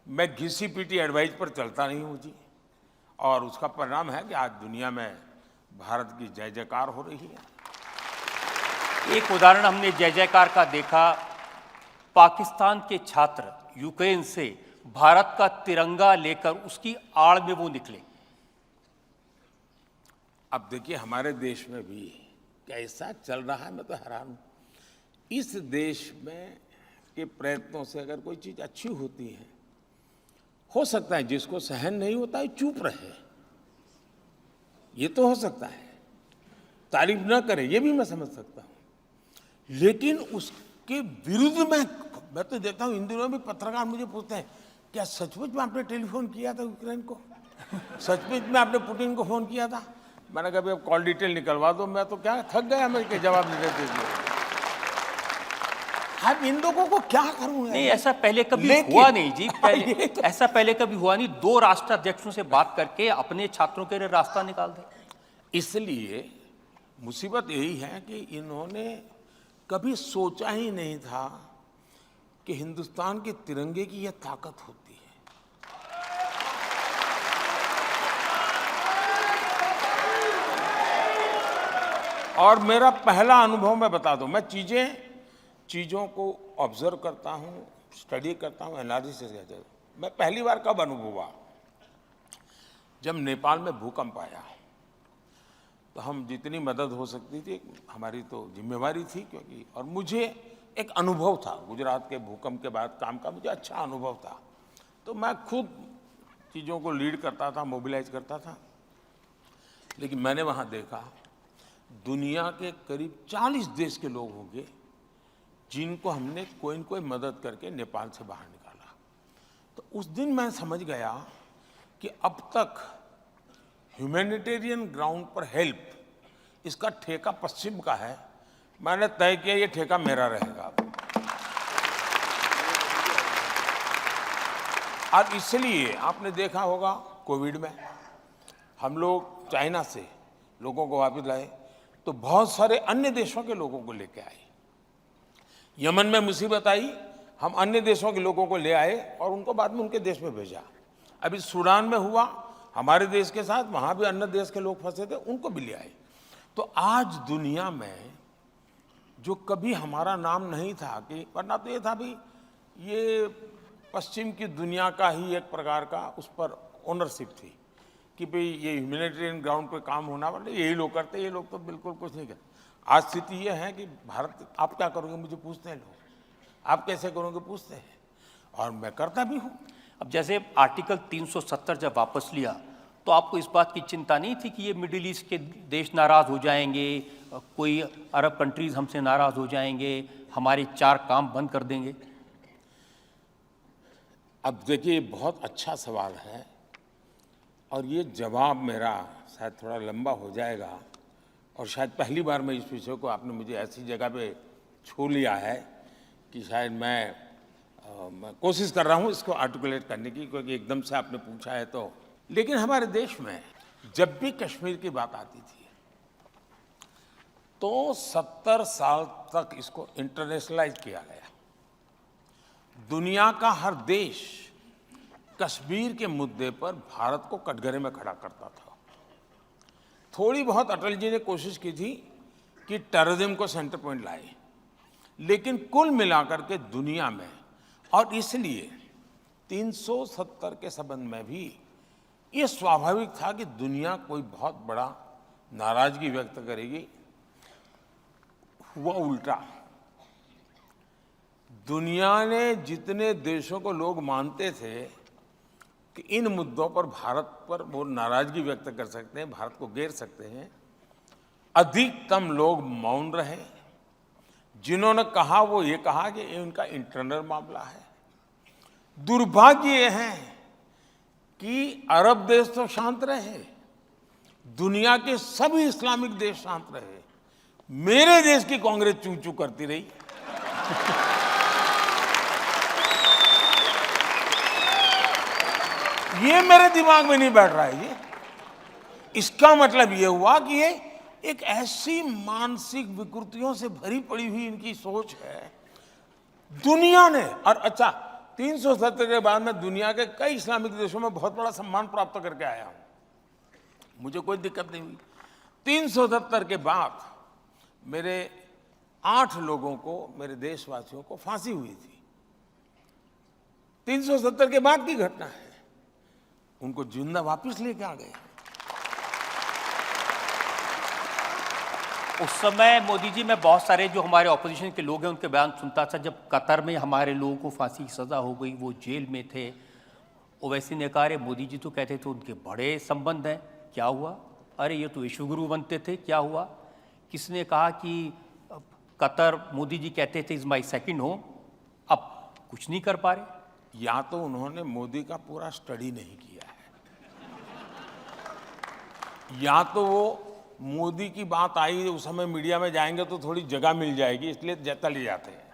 मैं घिसी पीटी एडवाइस पर चलता नहीं हूँ जी, और उसका परिणाम है कि आज दुनिया में भारत की जय जयकार हो रही है। एक उदाहरण हमने जय जयकार का देखा, पाकिस्तान के छात्र यूक्रेन से भारत का तिरंगा लेकर उसकी आड़ में वो निकले। अब देखिए हमारे देश में भी कैसा चल रहा है, मैं तो हैरान हूं। इस देश में के प्रयत्नों से अगर कोई चीज अच्छी होती है, हो सकता है जिसको सहन नहीं होता है चुप रहे, ये तो हो सकता है, तारीफ न करे ये भी मैं समझ सकता हूं। लेकिन उसके विरुद्ध मैं तो देखता हूं इन दिनों भी पत्रकार मुझे पूछते हैं, क्या सचमुच में आपने टेलीफोन किया था यूक्रेन को? सचमुच में आपने पुतिन को फोन किया था? मैंने कहा अब कॉल डिटेल निकलवा दो, मैं तो क्या थक गया मैं के जवाब नहीं देते हुए। अब इन लोगों को क्या करूं? नहीं, ऐसा पहले कभी हुआ नहीं जी, पहले ऐसा पहले कभी हुआ नहीं। 2 राष्ट्राध्यक्षों से बात करके अपने छात्रों के लिए रास्ता निकाल दे। इसलिए मुसीबत यही है कि इन्होंने कभी सोचा ही नहीं था कि हिंदुस्तान के तिरंगे की यह ताकत होती है। और मेरा पहला अनुभव मैं बता दूं, मैं चीज़ों को ऑब्जर्व करता हूं, स्टडी करता हूं, एनालिसिस करता हूं। मैं पहली बार कब अनुभव हुआ, जब नेपाल में भूकंप आया, तो हम जितनी मदद हो सकती थी हमारी तो जिम्मेवारी थी, क्योंकि और मुझे एक अनुभव था गुजरात के भूकंप के बाद काम का, मुझे अच्छा अनुभव था, तो मैं खुद चीज़ों को लीड करता था, मोबिलाइज करता था। लेकिन मैंने वहाँ देखा दुनिया के करीब 40 देश के लोग होंगे जिनको हमने कोई न कोई मदद करके नेपाल से बाहर निकाला। तो उस दिन मैं समझ गया कि अब तक ह्यूमैनिटेरियन ग्राउंड पर हेल्प, इसका ठेका पश्चिम का है। मैंने तय किया ये ठेका मेरा रहेगा। और इसलिए आपने देखा होगा कोविड में हम लोग चाइना से लोगों को वापस लाए, तो बहुत सारे अन्य देशों के लोगों को लेके आए। यमन में मुसीबत आई, हम अन्य देशों के लोगों को ले आए और उनको बाद में उनके देश में भेजा। अभी सूडान में हुआ हमारे देश के साथ, वहां भी अन्य देश के लोग फंसे थे, उनको भी ले आए। तो आज दुनिया में जो कभी हमारा नाम नहीं था, कि वरना तो ये था भी ये पश्चिम की दुनिया का ही एक प्रकार का उस पर ओनरशिप थी कि भाई ये ह्यूमैनिटेरियन ग्राउंड पे काम होना वाले यही लोग करते, ये लोग तो बिल्कुल कुछ नहीं करते। आज स्थिति ये है कि भारत, आप क्या करोगे मुझे पूछते हैं लोग, आप कैसे करोगे पूछते हैं, और मैं करता भी हूँ। अब जैसे आर्टिकल 370 जब वापस लिया, तो आपको इस बात की चिंता नहीं थी कि ये मिडिल ईस्ट के देश नाराज हो जाएंगे, कोई अरब कंट्रीज हमसे नाराज हो जाएंगे, हमारे 4 काम बंद कर देंगे? अब देखिए बहुत अच्छा सवाल है, और ये जवाब मेरा शायद थोड़ा लंबा हो जाएगा, और शायद पहली बार मैं इस विषय को आपने मुझे ऐसी जगह पे छू लिया है कि शायद मैं कोशिश कर रहा हूँ इसको आर्टिकुलेट करने की, क्योंकि एकदम से आपने पूछा है तो। लेकिन हमारे देश में जब भी कश्मीर की बात आती थी तो 70 साल तक इसको इंटरनेशनलाइज किया गया। दुनिया का हर देश कश्मीर के मुद्दे पर भारत को कटघरे में खड़ा करता था। थोड़ी बहुत अटल जी ने कोशिश की थी कि टेररिज्म को सेंटर पॉइंट लाए, लेकिन कुल मिलाकर के दुनिया में, और इसलिए 370 के संबंध में भी ये स्वाभाविक था कि दुनिया कोई बहुत बड़ा नाराजगी व्यक्त करेगी। हुआ उल्टा। दुनिया ने जितने देशों को लोग मानते थे कि इन मुद्दों पर भारत पर वो नाराजगी व्यक्त कर सकते हैं, भारत को घेर सकते हैं, अधिकतम लोग मौन रहे, जिन्होंने कहा वो ये कहा कि ये उनका इंटरनल मामला है। दुर्भाग्य ये है कि अरब देश तो शांत रहे, दुनिया के सभी इस्लामिक देश शांत रहे, मेरे देश की कांग्रेस चू चू करती रही। ये मेरे दिमाग में नहीं बैठ रहा है ये। इसका मतलब ये हुआ कि ये एक ऐसी मानसिक विकृतियों से भरी पड़ी हुई इनकी सोच है। दुनिया ने, और अच्छा 370 के बाद मैं दुनिया के कई इस्लामिक देशों में बहुत बड़ा सम्मान प्राप्त करके आया हूं, मुझे कोई दिक्कत नहीं हुई। 370 के बाद मेरे 8 लोगों को, मेरे देशवासियों को फांसी हुई थी। 370 के बाद की घटना है, उनको जिंदा वापस लेके आ गए। उस समय मोदी जी, मैं बहुत सारे जो हमारे ऑपोजिशन के लोग हैं उनके बयान सुनता था। जब कतर में हमारे लोगों को फांसी की सज़ा हो गई, वो जेल में थे, ओवैसी ने कहा, अरे मोदी जी तो कहते थे उनके बड़े संबंध हैं, क्या हुआ? अरे ये तो विश्वगुरु बनते थे, क्या हुआ? किसने कहा कि कतर, मोदी जी कहते थे इज़ माई सेकेंड होम, अब कुछ नहीं कर पा रहे। या तो उन्होंने मोदी का पूरा स्टडी नहीं किया है, या तो वो मोदी की बात आई उस समय मीडिया में जाएंगे तो थोड़ी जगह मिल जाएगी इसलिए चले जाते हैं।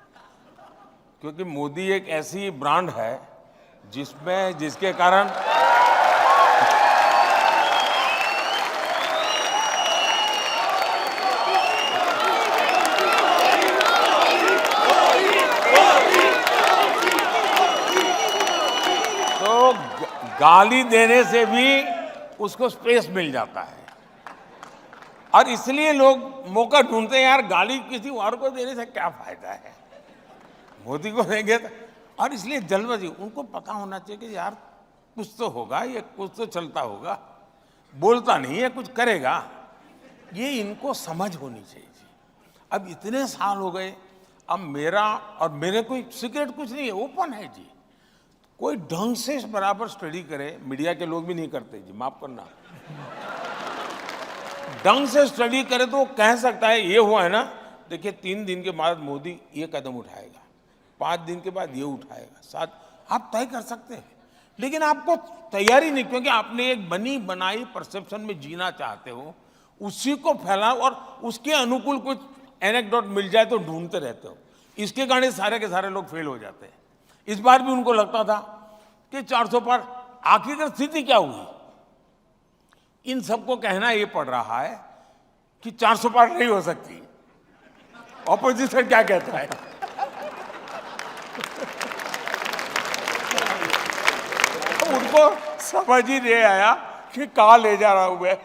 क्योंकि मोदी एक ऐसी ब्रांड है जिसके कारण तो गाली देने से भी उसको स्पेस मिल जाता है, और इसलिए लोग मौका ढूंढते हैं, यार गाली किसी और को देने से क्या फायदा है, मोदी को देंगे तो। और इसलिए जल्दबाजी, उनको पता होना चाहिए कि यार कुछ तो होगा, ये कुछ तो चलता होगा, बोलता नहीं है, कुछ करेगा, ये इनको समझ होनी चाहिए। अब इतने साल हो गए, अब मेरा और मेरे कोई सीक्रेट कुछ नहीं है, ओपन है जी। कोई ढंग से इस बराबर स्टडी करे, मीडिया के लोग भी नहीं करते जी, माफ करना। ढंग से स्टडी करे तो वो कह सकता है ये हुआ है ना, देखिए 3 दिन के बाद मोदी ये कदम उठाएगा, 5 दिन के बाद ये उठाएगा, 7, आप तय कर सकते हैं। लेकिन आपको तैयारी नहीं, क्योंकि आपने एक बनी बनाई परसेप्शन में जीना चाहते हो, उसी को फैलाओ और उसके अनुकूल कुछ एनेक्डोट मिल जाए तो ढूंढते रहते हो। इसके कारण सारे के सारे लोग फेल हो जाते हैं। इस बार भी उनको लगता था कि 400 पार, आखिरकार स्थिति क्या हुई? इन सबको कहना ये पड़ रहा है कि 400 पार नहीं हो सकती। ऑपोजिशन क्या कहता है? उनको समझ ही नहीं आया कि कहां ले जा रहा हूं मैं।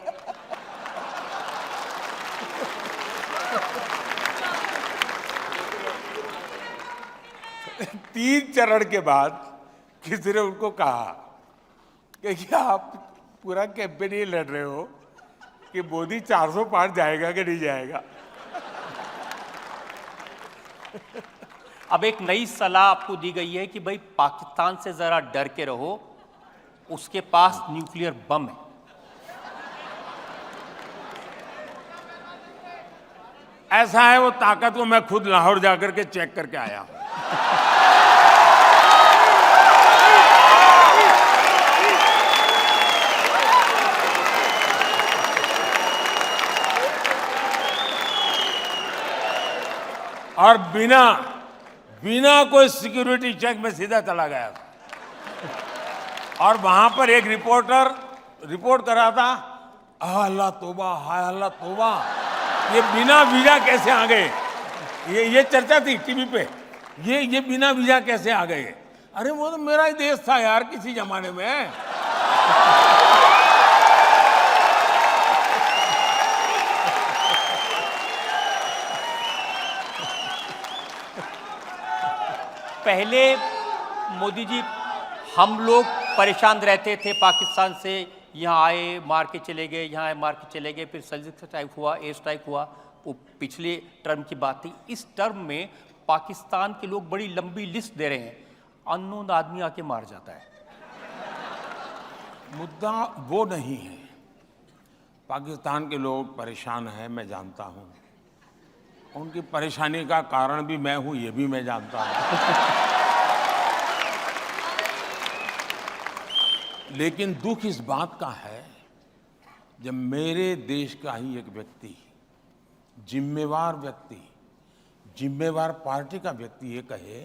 तीन चरण के बाद किसी ने उनको कहा कि क्या आप पूरा कैंपेन ये लड़ रहे हो कि मोदी 400 पार जाएगा कि नहीं जाएगा? अब एक नई सलाह आपको दी गई है कि भाई पाकिस्तान से जरा डर के रहो, उसके पास न्यूक्लियर बम है। ऐसा है, वो ताकत को मैं खुद लाहौर जाकर के चेक करके आया हूं। और बिना कोई सिक्योरिटी चेक में सीधा चला गया था। और वहां पर एक रिपोर्टर रिपोर्ट कर रहा था, अल्लाह तौबा, हाय अल्लाह तौबा, ये बिना वीजा कैसे आ गए? ये चर्चा थी टीवी पे, ये बिना वीजा कैसे आ गए? अरे वो तो मेरा ही देश था यार किसी जमाने में। पहले मोदी जी, हम लोग परेशान रहते थे पाकिस्तान से, यहाँ आए मार के चले गए, यहाँ आए मार के चले गए, फिर सर्जिकल स्ट्राइक हुआ, एयर स्ट्राइक हुआ, वो पिछले टर्म की बात थी। इस टर्म में पाकिस्तान के लोग बड़ी लंबी लिस्ट दे रहे हैं, अननोन आदमी आके मार जाता है। मुद्दा वो नहीं है। पाकिस्तान के लोग परेशान हैं, मैं जानता हूं, उनकी परेशानी का कारण भी मैं हूं, ये भी मैं जानता हूं। लेकिन दुख इस बात का है, जब मेरे देश का ही एक व्यक्ति, जिम्मेवार व्यक्ति, जिम्मेवार पार्टी का व्यक्ति ये कहे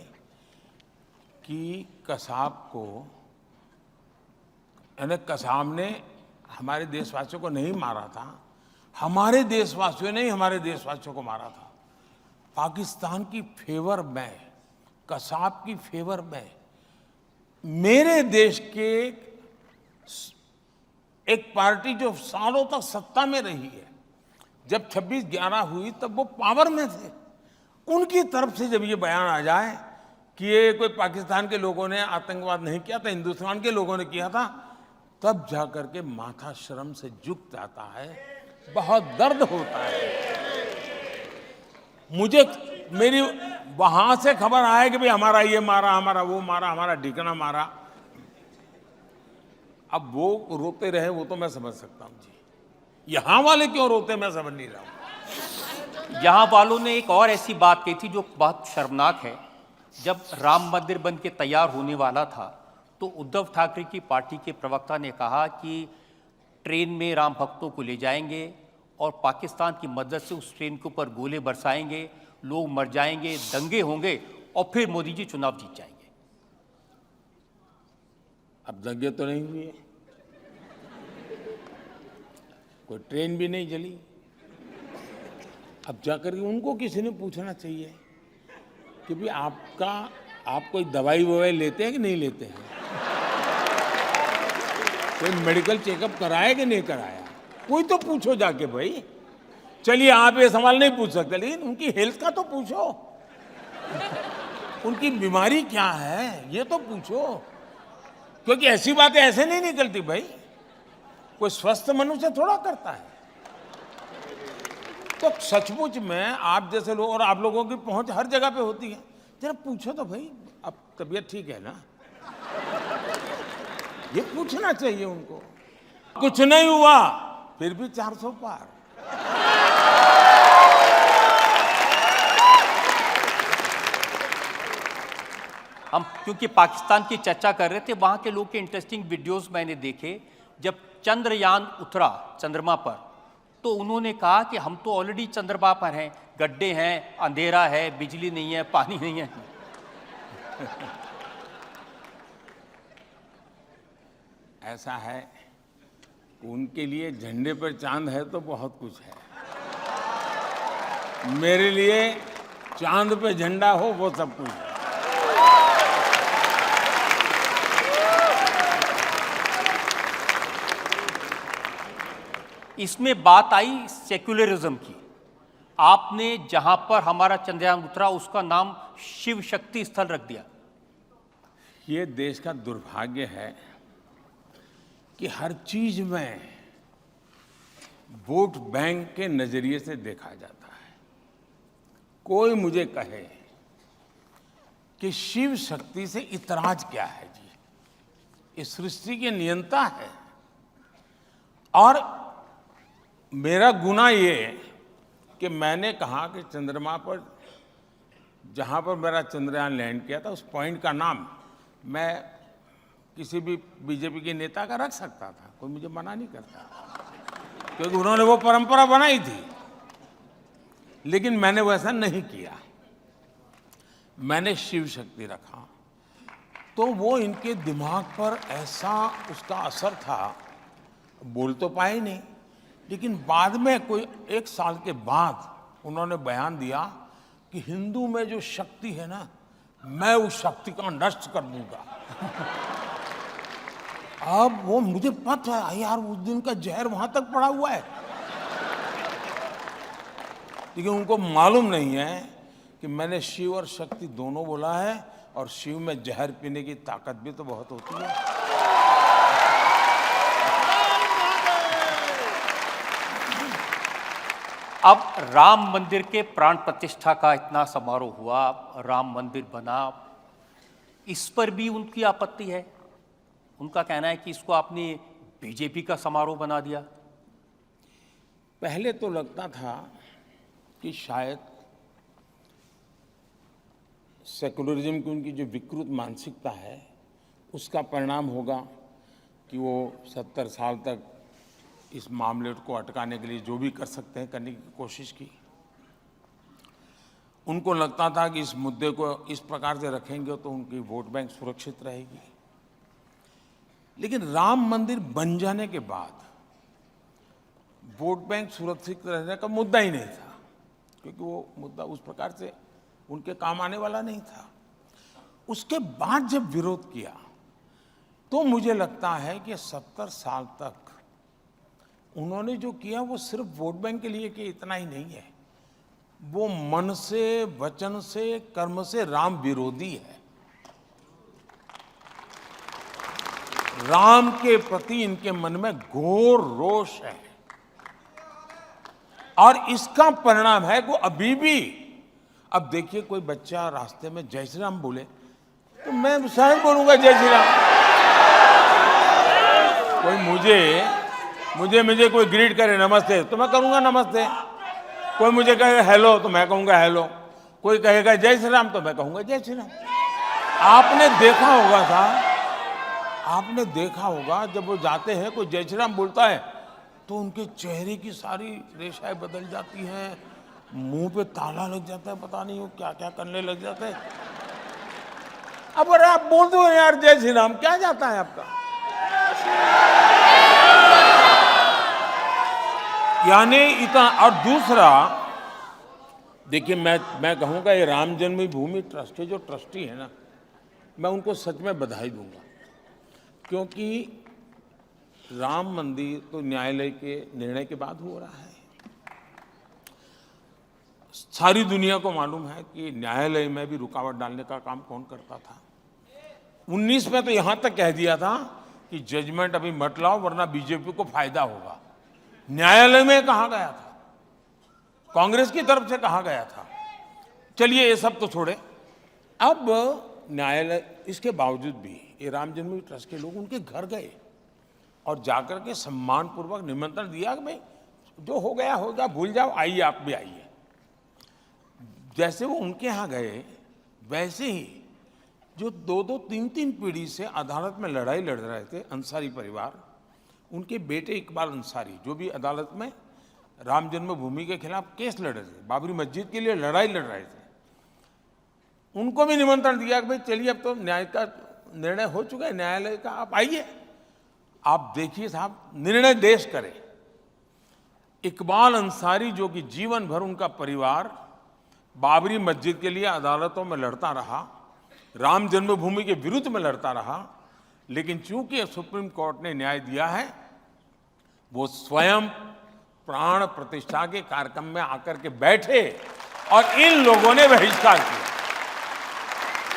कि कसाब को, यानी कसाब ने हमारे देशवासियों को नहीं मारा था, हमारे देशवासियों ने ही हमारे देशवासियों को मारा था। पाकिस्तान की फेवर में, कसाब की फेवर में, मेरे देश के एक पार्टी जो सालों तक सत्ता में रही है, जब 26/11 हुई तब वो पावर में थे, उनकी तरफ से जब ये बयान आ जाए कि ये कोई पाकिस्तान के लोगों ने आतंकवाद नहीं किया था, हिंदुस्तान के लोगों ने किया था, तब जाकर के माथा शर्म से झुक जाता है, बहुत दर्द होता है। मुझे मेरी वहां से खबर आए कि भाई हमारा ये मारा, हमारा वो मारा, हमारा ठिकाना मारा। अब वो रोते रहे वो तो मैं समझ सकता हूं जी, यहां वाले क्यों रोते मैं समझ नहीं रहा हूं। यहाँ वालों ने एक और ऐसी बात कही थी जो बहुत शर्मनाक है। जब राम मंदिर बन के तैयार होने वाला था तो उद्धव ठाकरे की पार्टी के प्रवक्ता ने कहा कि ट्रेन में राम भक्तों को ले जाएंगे और पाकिस्तान की मदद से उस ट्रेन के ऊपर गोले बरसाएंगे, लोग मर जाएंगे, दंगे होंगे और फिर मोदी जी चुनाव जीत जाएंगे। अब दंगे तो नहीं हुए, कोई ट्रेन भी नहीं चली। अब जाकर के उनको किसी ने पूछना चाहिए कि भाई आप कोई दवाई ववाई लेते हैं कि नहीं लेते हैं, कोई मेडिकल चेकअप कराया कि नहीं कराया, कोई तो पूछो जाके भाई। चलिए आप ये सवाल नहीं पूछ सकते, लेकिन उनकी हेल्थ का तो पूछो, उनकी बीमारी क्या है ये तो पूछो, क्योंकि ऐसी बातें ऐसे नहीं निकलती भाई, कोई स्वस्थ मनुष्य थोड़ा करता है। तो सचमुच में आप जैसे लोग और आप लोगों की पहुंच हर जगह पे होती है, जरा पूछो तो भाई, अब तबीयत ठीक है ना, ये पूछना चाहिए उनको। कुछ नहीं हुआ फिर भी 400 पार। हम क्योंकि पाकिस्तान की चर्चा कर रहे थे, वहां के लोग के इंटरेस्टिंग वीडियोस मैंने देखे। जब चंद्रयान उतरा चंद्रमा पर तो उन्होंने कहा कि हम तो ऑलरेडी चंद्रमा पर हैं, गड्ढे हैं, अंधेरा है, बिजली नहीं है, पानी नहीं है। ऐसा है, उनके लिए झंडे पर चांद है तो बहुत कुछ है, मेरे लिए चांद पे झंडा हो वो सब कुछ है। इसमें बात आई सेक्युलरिज्म की। आपने जहां पर हमारा चंद्रयान उतरा उसका नाम शिव शक्ति स्थल रख दिया। ये देश का दुर्भाग्य है कि हर चीज में वोट बैंक के नजरिए से देखा जाता है। कोई मुझे कहे कि शिव शक्ति से इतराज क्या है जी, इस सृष्टि के नियंता है, और मेरा गुनाह ये कि मैंने कहा कि चंद्रमा पर जहां पर मेरा चंद्रयान लैंड किया था उस पॉइंट का नाम मैं किसी भी बीजेपी के नेता का रख सकता था, कोई मुझे मना नहीं करता, क्योंकि उन्होंने वो परंपरा बनाई थी। लेकिन मैंने वैसा नहीं किया, मैंने शिव शक्ति रखा। तो वो इनके दिमाग पर ऐसा उसका असर था, बोल तो पाए नहीं, लेकिन बाद में कोई 1 साल के बाद उन्होंने बयान दिया कि हिंदू में जो शक्ति है ना, मैं उस शक्ति का नष्ट कर दूंगा। अब वो मुझे पता है यार, उस दिन का जहर वहां तक पड़ा हुआ है, लेकिन उनको मालूम नहीं है कि मैंने शिव और शक्ति दोनों बोला है, और शिव में जहर पीने की ताकत भी तो बहुत होती है। अब राम मंदिर के प्राण प्रतिष्ठा का इतना समारोह हुआ, राम मंदिर बना, इस पर भी उनकी आपत्ति है। उनका कहना है कि इसको आपने बीजेपी का समारोह बना दिया। पहले तो लगता था कि शायद सेकुलरिज्म की उनकी जो विकृत मानसिकता है उसका परिणाम होगा कि वो 70 साल तक इस मामले को अटकाने के लिए जो भी कर सकते हैं करने की कोशिश की। उनको लगता था कि इस मुद्दे को इस प्रकार से रखेंगे तो उनकी वोट बैंक सुरक्षित रहेगी। लेकिन राम मंदिर बन जाने के बाद वोट बैंक सुरक्षित रहने का मुद्दा ही नहीं था, क्योंकि वो मुद्दा उस प्रकार से उनके काम आने वाला नहीं था। उसके बाद जब विरोध किया तो मुझे लगता है कि 70 साल तक उन्होंने जो किया वो सिर्फ वोट बैंक के लिए कि इतना ही नहीं है, वो मन से, वचन से, कर्म से राम विरोधी है। राम के प्रति इनके मन में घोर रोष है और इसका परिणाम है कि अभी भी, अब देखिए कोई बच्चा रास्ते में जय श्री राम बोले तो मैं शायद बोलूंगा जय श्री राम। कोई मुझे कोई ग्रीट करे नमस्ते तो मैं करूंगा नमस्ते, कोई मुझे कहे हेलो तो मैं कहूंगा हेलो, कोई कहेगा जय श्री राम तो मैं कहूंगा जय श्री राम। आपने देखा होगा जब वो जाते हैं कोई जय श्री राम बोलता है तो उनके चेहरे की सारी रेखाएं बदल जाती हैं, मुंह पे ताला लग जाता है, पता नहीं वो क्या क्या करने लग जाते हैं। अब अरे आप बोल दो यार जय श्री राम, क्या जाता है आपका? यानी इतना। और दूसरा देखिए, मैं कहूंगा ये राम जन्मभूमि ट्रस्ट के जो ट्रस्टी है ना, मैं उनको सच में बधाई दूंगा, क्योंकि राम मंदिर तो न्यायालय के निर्णय के बाद हो रहा है। सारी दुनिया को मालूम है कि न्यायालय में भी रुकावट डालने का काम कौन करता था। 19 में तो यहां तक कह दिया था कि जजमेंट अभी मत लाओ वरना बीजेपी को फायदा होगा। न्यायालय में कहा गया था, कांग्रेस की तरफ से कहा गया था। चलिए ये सब तो छोड़े, अब न्यायालय इसके बावजूद भी ये राम जन्मभूमि ट्रस्ट के लोग उनके घर गए और जाकर के सम्मानपूर्वक निमंत्रण दिया कि भाई जो हो गया होगा, भूल जाओ, आइए आप भी आइए। जैसे वो उनके यहाँ गए वैसे ही जो 2-2, 3-3 पीढ़ी से अदालत में लड़ाई लड़ रहे थे अंसारी परिवार, उनके बेटे इकबाल अंसारी जो भी अदालत में राम जन्मभूमि के खिलाफ केस लड़ रहे थे, बाबरी मस्जिद के लिए लड़ाई लड़ रहे थे, उनको भी निमंत्रण दिया कि भाई चलिए अब तो न्याय का निर्णय हो चुका है न्यायालय का, आप आइए, आप देखिए साहब निर्णय देश करे। इकबाल अंसारी जो कि जीवन भर उनका परिवार बाबरी मस्जिद के लिए अदालतों में लड़ता रहा, राम जन्मभूमि के विरुद्ध में लड़ता रहा, लेकिन चूंकि सुप्रीम कोर्ट ने न्याय दिया है, वो स्वयं प्राण प्रतिष्ठा के कार्यक्रम में आकर के बैठे और इन लोगों ने बहिष्कार किया।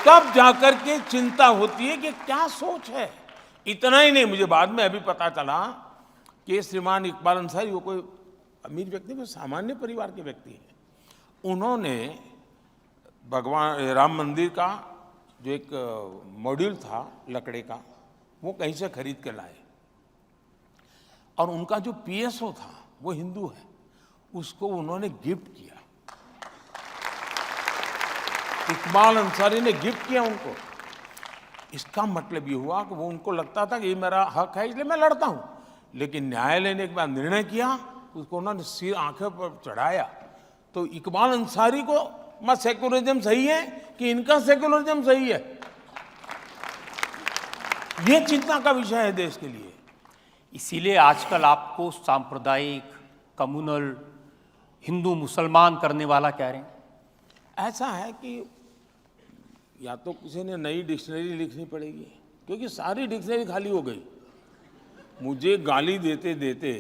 तब जाकर के चिंता होती है कि क्या सोच है। इतना ही नहीं, मुझे बाद में अभी पता चला कि श्रीमान इकबाल अंसारी वो कोई अमीर व्यक्ति, वो सामान्य परिवार के व्यक्ति हैं। उन्होंने भगवान राम मंदिर का जो एक मॉड्यूल था लकड़े का, वो कहीं से खरीद के लाए और उनका जो पीएसओ था वो हिंदू है, उसको उन्होंने गिफ्ट किया। इकबाल अंसारी ने गिफ्ट किया उनको। इसका मतलब ये हुआ कि वो उनको लगता था कि ये मेरा हक है इसलिए मैं लड़ता हूं, लेकिन न्यायालय ने एक बार निर्णय किया, उसको उन्होंने सिर आंखों पर चढ़ाया। तो इकबाल अंसारी को मैं सेकुलरिज्म सही है कि इनका सेकुलरिज्म सही है, ये चिंता का विषय है देश के लिए। इसीलिए आजकल आपको सांप्रदायिक, कम्युनल, हिंदू मुसलमान करने वाला कह रहे हैं। ऐसा है कि या तो किसी ने नई डिक्शनरी लिखनी पड़ेगी, क्योंकि सारी डिक्शनरी खाली हो गई। मुझे गाली देते देते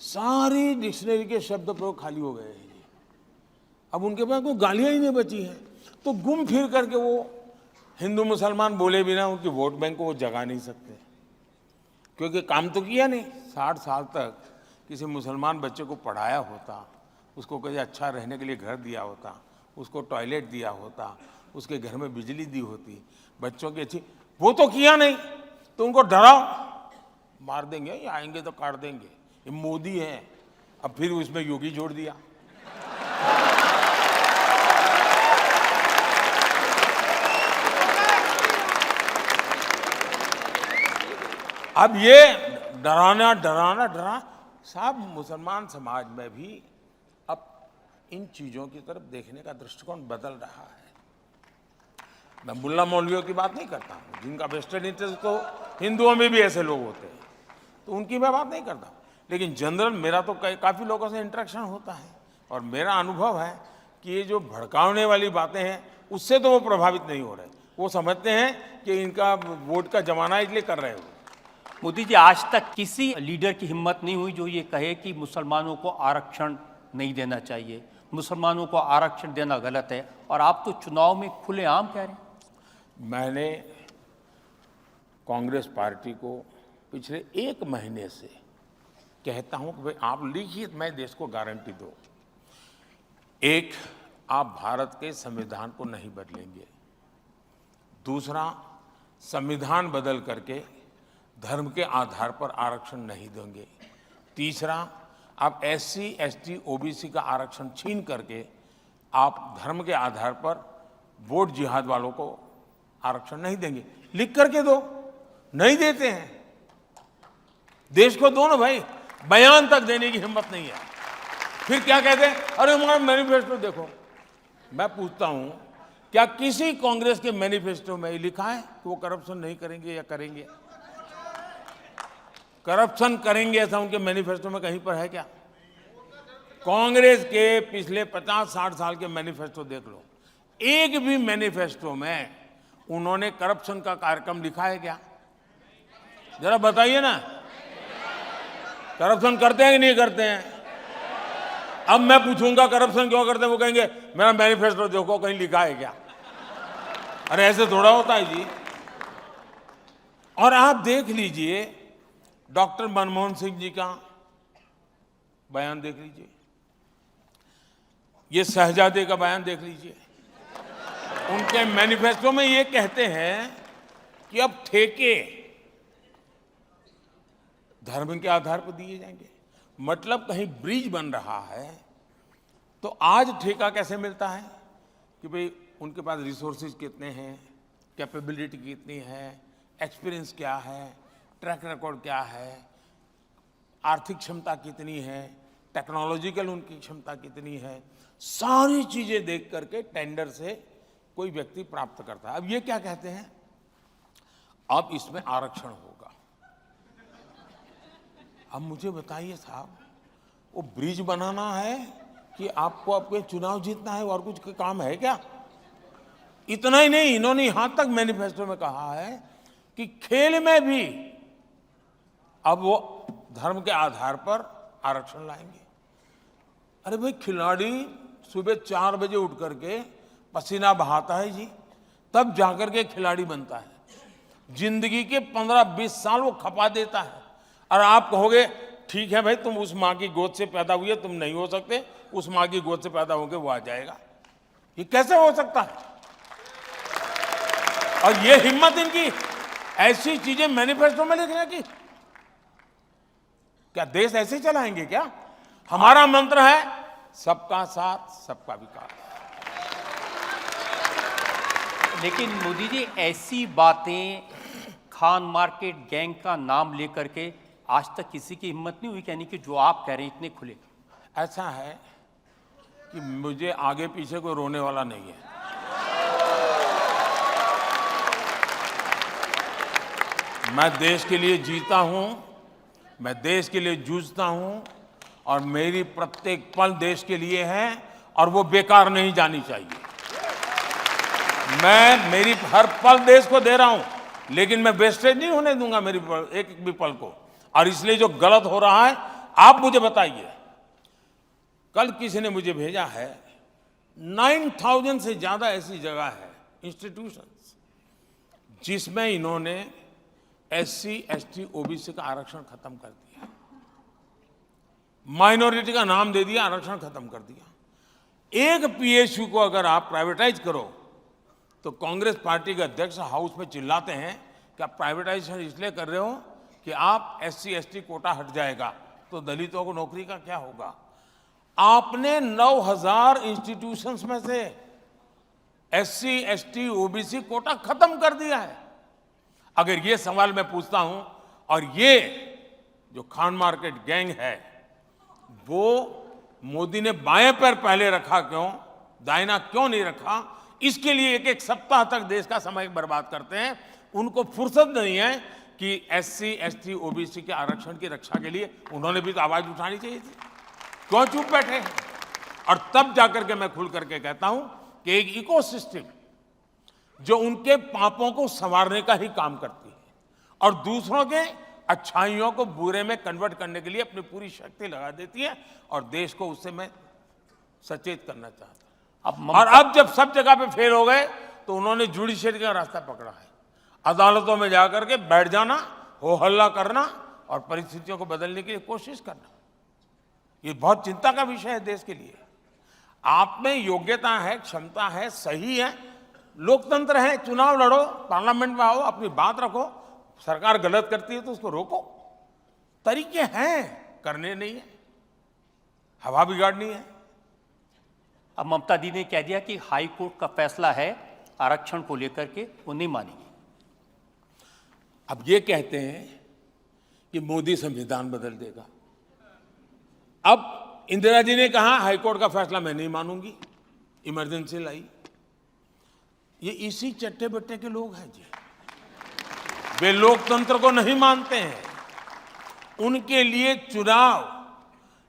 सारी डिक्शनरी के शब्द प्रयोग खाली हो गए हैं। अब उनके पास कोई गालियां ही नहीं बची हैं, तो घूम फिर करके वो हिंदू मुसलमान बोले बिना उनकी वोट बैंक को वो जगा नहीं सकते, क्योंकि काम तो किया नहीं। 60 साल तक किसी मुसलमान बच्चे को पढ़ाया होता, उसको कहीं अच्छा रहने के लिए घर दिया होता, उसको टॉयलेट दिया होता, उसके घर में बिजली दी होती, बच्चों की अच्छी, वो तो किया नहीं। तो उनको डराओ, मार देंगे, ये आएंगे तो काट देंगे, ये मोदी है। अब फिर उसमें योगी जोड़ दिया। अब ये डराना साहब, मुसलमान समाज में भी अब इन चीजों की तरफ देखने का दृष्टिकोण बदल रहा है। मैं मुल्ला मौलवियों की बात नहीं करता हूं, जिनका वेस्टेड इंटरेस्ट, तो हिंदुओं में भी ऐसे लोग होते हैं, तो उनकी मैं बात नहीं करता। लेकिन जनरल मेरा तो काफी लोगों से इंटरेक्शन होता है, और मेरा अनुभव है कि ये जो भड़काने वाली बातें हैं उससे तो वो प्रभावित नहीं हो रहे। वो समझते हैं कि इनका वोट का जमाना इसलिए कर रहे हो। मोदी जी, आज तक किसी लीडर की हिम्मत नहीं हुई जो ये कहे कि मुसलमानों को आरक्षण नहीं देना चाहिए, मुसलमानों को आरक्षण देना गलत है, और आप तो चुनाव में खुलेआम कह रहे हैं। मैंने कांग्रेस पार्टी को पिछले 1 महीने से कहता हूं कि भाई आप लिखिए, मैं देश को गारंटी दो। एक, आप भारत के संविधान को नहीं बदलेंगे। दूसरा, संविधान बदल करके धर्म के आधार पर आरक्षण नहीं देंगे। तीसरा, आप SC, ST, OBC का आरक्षण छीन करके आप धर्म के आधार पर वोट जिहाद वालों को आरक्षण नहीं देंगे। लिख करके दो, नहीं देते हैं। देश को दो ना भाई, बयान तक देने की हिम्मत नहीं है। फिर क्या कहते हैं, अरे हमारा मैनिफेस्टो देखो। मैं पूछता हूं, क्या किसी कांग्रेस के मैनिफेस्टो में लिखा है कि वो करप्शन नहीं करेंगे या करेंगे? करप्शन करेंगे ऐसा उनके मैनिफेस्टो में कहीं पर है क्या? कांग्रेस के पिछले 50-60 साल के मैनिफेस्टो देख लो, एक भी मैनिफेस्टो में उन्होंने करप्शन का कार्यक्रम लिखा है क्या? जरा बताइए ना। करप्शन करते हैं कि नहीं करते हैं? अब मैं पूछूंगा करप्शन क्यों करते हैं, वो कहेंगे मेरा मैनिफेस्टो देखो कहीं लिखा है क्या। अरे ऐसे थोड़ा होता है जी। और आप देख लीजिए डॉक्टर मनमोहन सिंह जी का बयान देख लीजिए, ये शहजादे का बयान देख लीजिए। उनके मैनिफेस्टो में ये कहते हैं कि अब ठेके धर्म के आधार पर दिए जाएंगे। मतलब कहीं ब्रिज बन रहा है तो आज ठेका कैसे मिलता है कि भाई उनके पास रिसोर्सेज कितने हैं, कैपेबिलिटी कितनी है, एक्सपीरियंस क्या है, ट्रैक रिकॉर्ड क्या है, आर्थिक क्षमता कितनी है, टेक्नोलॉजिकल उनकी क्षमता कितनी है, सारी चीजें देख करके टेंडर से कोई व्यक्ति प्राप्त करता है। अब ये क्या कहते हैं, अब इसमें आरक्षण होगा। अब मुझे बताइए साहब, वो ब्रिज बनाना है कि आपको आपके चुनाव जीतना है और कुछ काम है क्या? इतना ही नहीं, इन्होंने यहां तक मैनिफेस्टो में कहा है कि खेल में भी अब वो धर्म के आधार पर आरक्षण लाएंगे। अरे भाई, खिलाड़ी सुबह 4 बजे उठ करके पसीना बहाता है जी, तब जाकर के खिलाड़ी बनता है। जिंदगी के 15-20 साल वो खपा देता है, और आप कहोगे ठीक है भाई, तुम उस माँ की गोद से पैदा हुए, तुम नहीं हो सकते, उस माँ की गोद से पैदा होकर वो आ जाएगा। ये कैसे हो सकता है? और ये हिम्मत इनकी ऐसी चीजें मैनिफेस्टो में लिखने की। क्या देश ऐसे चलाएंगे क्या? हमारा मंत्र है सबका साथ सबका विकास। लेकिन मोदी जी, ऐसी बातें खान मार्केट गैंग का नाम लेकर के आज तक किसी की हिम्मत नहीं हुई कहने की जो आप कह रहे हैं इतने खुले। ऐसा है कि मुझे आगे पीछे कोई रोने वाला नहीं है। मैं देश के लिए जीता हूं, मैं देश के लिए जूझता हूं, और मेरी प्रत्येक पल देश के लिए है, और वो बेकार नहीं जानी चाहिए। मैं मेरी हर पल देश को दे रहा हूं, लेकिन मैं वेस्टेज नहीं होने दूंगा मेरी एक भी पल को। और इसलिए जो गलत हो रहा है, आप मुझे बताइए। कल किसी ने मुझे भेजा है 9000 से ज्यादा ऐसी जगह है, इंस्टीट्यूशंस, जिसमें इन्होंने SC, ST, OBC का आरक्षण खत्म कर दिया, माइनॉरिटी का नाम दे दिया, आरक्षण खत्म कर दिया। एक PSU को अगर आप प्राइवेटाइज करो तो कांग्रेस पार्टी के अध्यक्ष हाउस में चिल्लाते हैं कि आप प्राइवेटाइजेशन इसलिए कर रहे हो कि आप SC, ST कोटा हट जाएगा तो दलितों को नौकरी का क्या होगा। आपने 9000 इंस्टीट्यूशंस में से SC, ST, OBC कोटा खत्म कर दिया है। अगर ये सवाल मैं पूछता हूं, और ये जो खान मार्केट गैंग है, वो मोदी ने बाएं पैर पहले रखा क्यों, दाहिना क्यों नहीं रखा, इसके लिए एक एक सप्ताह तक देश का समय बर्बाद करते हैं। उनको फुर्सत नहीं है कि एससी, एसटी, ओबीसी के आरक्षण की रक्षा के लिए उन्होंने भी तो आवाज उठानी चाहिए थी। क्यों चुप बैठे हैं? और तब जाकर के मैं खुल करके कहता हूं कि एक इकोसिस्टम जो उनके पापों को संवारने का ही काम करती है और दूसरों के अच्छाइयों को बुरे में कन्वर्ट करने के लिए अपनी पूरी शक्ति लगा देती है, और देश को उससे मैं सचेत करना चाहता हूं। और अब जब सब जगह पे फेल हो गए तो उन्होंने जुडिशरी का रास्ता पकड़ा है, अदालतों में जाकर के बैठ जाना, हो हल्ला करना और परिस्थितियों को बदलने की कोशिश करना। ये बहुत चिंता का विषय है देश के लिए। आप में योग्यता है, क्षमता है, सही है, लोकतंत्र है, चुनाव लड़ो, पार्लियामेंट में आओ, अपनी बात रखो, सरकार गलत करती है तो उसको रोको, तरीके हैं, करने नहीं है, हवा बिगाड़नी है। अब ममता दी ने कह दिया कि हाई कोर्ट का फैसला है आरक्षण को लेकर के, वो नहीं मानेंगे। अब ये कहते हैं कि मोदी संविधान बदल देगा। अब इंदिरा जी ने कहा हाईकोर्ट का फैसला मैं नहीं मानूंगी, इमरजेंसी लाई। ये इसी चट्टे बट्टे के लोग हैं जी, वे लोकतंत्र को नहीं मानते हैं। उनके लिए चुनाव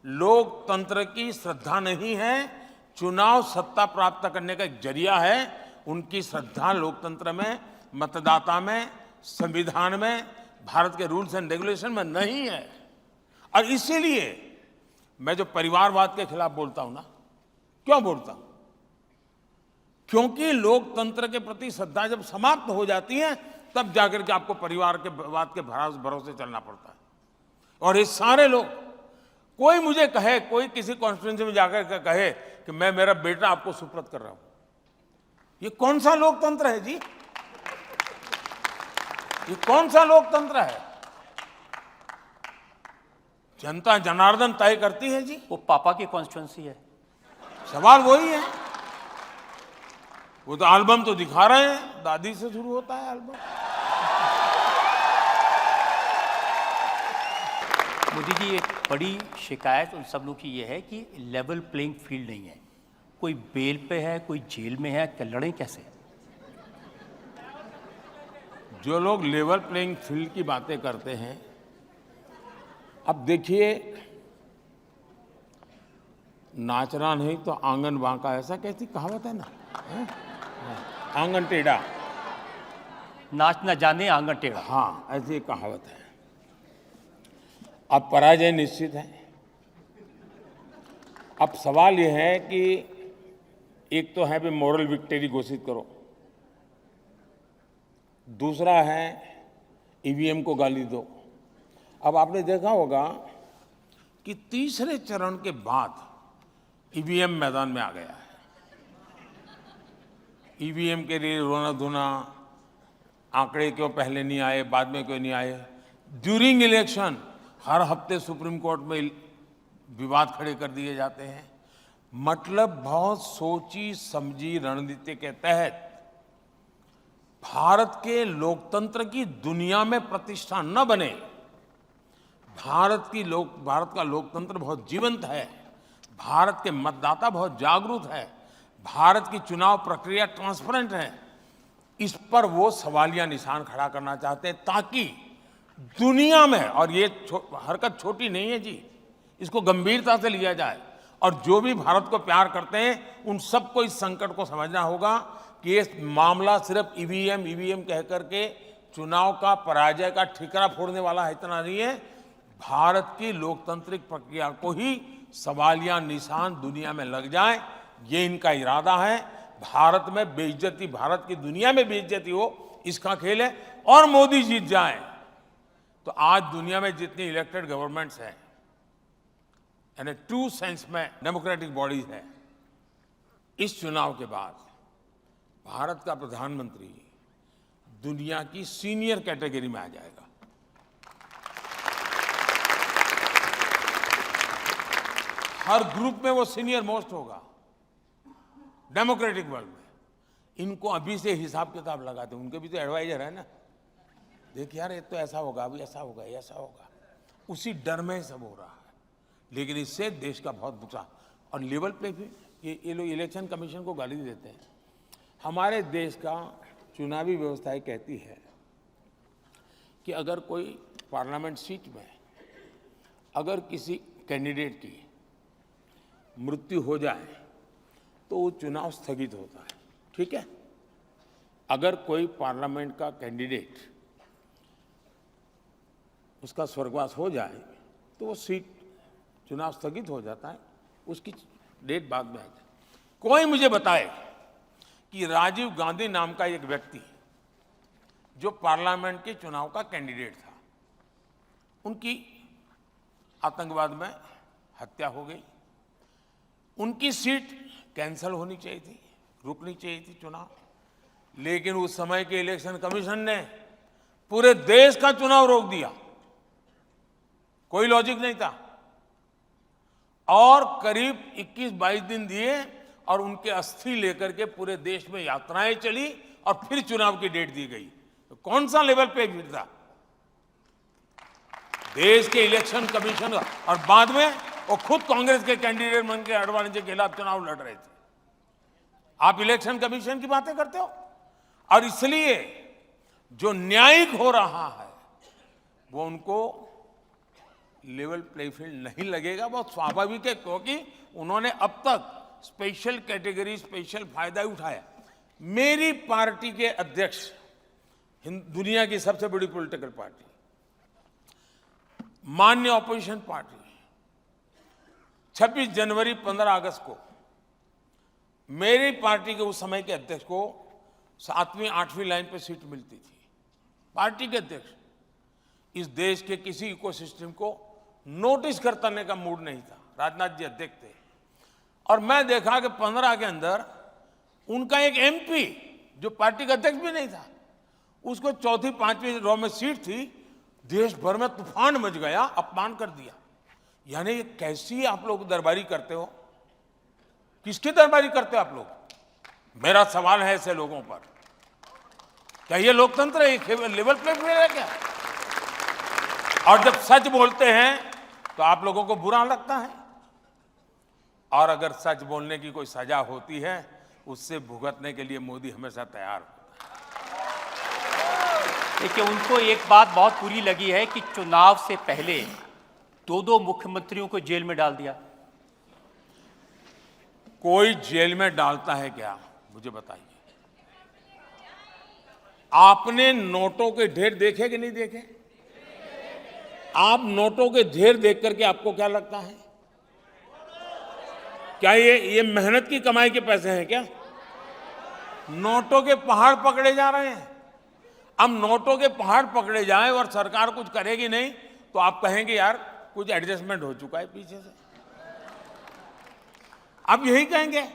लोकतंत्र की श्रद्धा नहीं है, चुनाव सत्ता प्राप्त करने का एक जरिया है। उनकी श्रद्धा लोकतंत्र में, मतदाता में, संविधान में, भारत के रूल्स एंड रेगुलेशन में नहीं है। और इसीलिए मैं जो परिवारवाद के खिलाफ बोलता हूं ना, क्यों बोलता हूं? क्योंकि लोकतंत्र के प्रति श्रद्धा जब समाप्त हो जाती है तब जाकर के आपको परिवार के वाद के भरोसे चलना पड़ता है। और ये सारे लोग, कोई मुझे कहे, कोई किसी कॉन्स्टिट्यूएंसी में जाकर के कहे कि मैं मेरा बेटा आपको सुपुर्द कर रहा हूं, ये कौन सा लोकतंत्र है जी? ये कौन सा लोकतंत्र है? जनता जनार्दन तय करती है जी। वो पापा की कॉन्स्टिट्यूंसी है। सवाल वही है। वो तो एल्बम तो दिखा रहे हैं, दादी से शुरू होता है एल्बम। मोदी जी, एक बड़ी शिकायत उन सब लोग की ये है कि लेवल प्लेइंग फील्ड नहीं है। कोई बेल पे है, कोई जेल में है, क्या लड़ें कैसे? जो लोग लेवल प्लेइंग फील्ड की बातें करते हैं, अब देखिए, नाचना नहीं तो आंगन बांका, ऐसा कैसी कहावत है ना, आंगन टेढ़ा। नाच न जाने आंगन टेढ़ा। हाँ, ऐसी एक कहावत है। अब पराजय निश्चित है। अब सवाल यह है कि एक तो है भी मॉरल विक्ट्री घोषित करो, दूसरा है ईवीएम को गाली दो। अब आपने देखा होगा कि तीसरे चरण के बाद ईवीएम मैदान में आ गया है। ईवीएम के लिए रोना धोना, आंकड़े क्यों पहले नहीं आए, बाद में क्यों नहीं आए, ड्यूरिंग इलेक्शन हर हफ्ते सुप्रीम कोर्ट में विवाद खड़े कर दिए जाते हैं। मतलब बहुत सोची समझी रणनीति के तहत भारत के लोकतंत्र की दुनिया में प्रतिष्ठा न बने। भारत का लोकतंत्र बहुत जीवंत है, भारत के मतदाता बहुत जागरूक है, भारत की चुनाव प्रक्रिया ट्रांसपेरेंट है। इस पर वो सवालिया निशान खड़ा करना चाहते हैं ताकि दुनिया में, और ये हरकत छोटी नहीं है जी, इसको गंभीरता से लिया जाए। और जो भी भारत को प्यार करते हैं उन सबको इस संकट को समझना होगा कि ये मामला सिर्फ ईवीएम कह करके चुनाव का पराजय का ठिकरा फोड़ने वाला है, इतना नहीं है। भारत की लोकतांत्रिक प्रक्रिया को ही सवालिया निशान दुनिया में लग जाए, ये इनका इरादा है। भारत में बेइज्जती, भारत की दुनिया में बेइज्जती हो, इसका खेल है। और मोदी जीत जाए तो आज दुनिया में जितनी इलेक्टेड गवर्नमेंट्स हैं, यानी ट्रू सेंस में डेमोक्रेटिक बॉडीज हैं, इस चुनाव के बाद भारत का प्रधानमंत्री दुनिया की सीनियर कैटेगरी में आ जाएगा। हर ग्रुप में वो सीनियर मोस्ट होगा डेमोक्रेटिक वर्ल्ड में। इनको अभी से हिसाब किताब लगाते हैं, उनके भी तो एडवाइजर है ना, देख यार ये तो ऐसा होगा, अभी ऐसा होगा, ऐसा होगा, उसी डर में सब हो रहा है। लेकिन इससे देश का बहुत नुकसान। और लेवल पे भी ये लोग इलेक्शन कमीशन को गाली देते हैं। हमारे देश का चुनावी व्यवस्था ये कहती है कि अगर कोई पार्लियामेंट सीट में अगर किसी कैंडिडेट की मृत्यु हो जाए तो वो चुनाव स्थगित होता है, ठीक है। अगर कोई पार्लियामेंट का कैंडिडेट उसका स्वर्गवास हो जाए तो वो सीट चुनाव स्थगित हो जाता है, उसकी डेट बाद में आ जाए। कोई मुझे बताए कि राजीव गांधी नाम का एक व्यक्ति जो पार्लियामेंट के चुनाव का कैंडिडेट था, उनकी आतंकवाद में हत्या हो गई, उनकी सीट कैंसिल होनी चाहिए थी, रुकनी चाहिए थी चुनाव, लेकिन उस समय के इलेक्शन कमीशन ने पूरे देश का चुनाव रोक दिया, कोई लॉजिक नहीं था। और करीब 21-22 दिन दिए और उनके अस्थि लेकर के पूरे देश में यात्राएं चली और फिर चुनाव की डेट दी गई। तो कौन सा लेवल पे भीड़ था देश के इलेक्शन कमीशन का? और बाद में वो खुद कांग्रेस के कैंडिडेट बन के अडवाणी के खिलाफ चुनाव लड़ रहे थे। आप इलेक्शन कमीशन की बातें करते हो। और इसलिए जो न्यायिक हो रहा है वो उनको लेवल प्ले फील्ड नहीं लगेगा। बहुत स्वाभाविक है, क्योंकि उन्होंने अब तक स्पेशल कैटेगरी, स्पेशल फायदा ही उठाया। मेरी पार्टी के अध्यक्ष, दुनिया की सबसे बड़ी पॉलिटिकल पार्टी, मान्य ऑपोजिशन पार्टी, 26 जनवरी 15 अगस्त को मेरी पार्टी के उस समय के अध्यक्ष को 7वीं 8वीं लाइन पे सीट मिलती थी। पार्टी के अध्यक्ष, इस देश के किसी इकोसिस्टम को नोटिस करने का मूड नहीं था। राजनाथ जी अध्यक्ष थे और मैं देखा कि 15 के अंदर उनका एक एमपी जो पार्टी का अध्यक्ष भी नहीं था, उसको 4वीं 5वीं रो में सीट थी। देश भर में तूफान मच गया, अपमान कर दिया। यानी ये कैसी आप लोग दरबारी करते हो? किसकी दरबारी करते हो आप लोग? मेरा सवाल है ऐसे लोगों पर, क्या ये लोकतंत्र है? लेवल प्ले है क्या? और जब सच बोलते हैं तो आप लोगों को बुरा लगता है, और अगर सच बोलने की कोई सजा होती है उससे भुगतने के लिए मोदी हमेशा तैयार होता है। देखिए, उनको एक बात बहुत बुरी लगी है कि चुनाव से पहले 2 मुख्यमंत्रियों को जेल में डाल दिया। कोई जेल में डालता है क्या? मुझे बताइए। आपने नोटों के ढेर देखे कि नहीं देखे? आप नोटों के ढेर देख करके आपको क्या लगता है? क्या ये मेहनत की कमाई के पैसे हैं क्या? नोटों के पहाड़ पकड़े जा रहे हैं। अब नोटों के पहाड़ पकड़े जाएं और सरकार कुछ करेगी नहीं तो आप कहेंगे यार कुछ एडजस्टमेंट हो चुका है पीछे से। आप यही कहेंगे।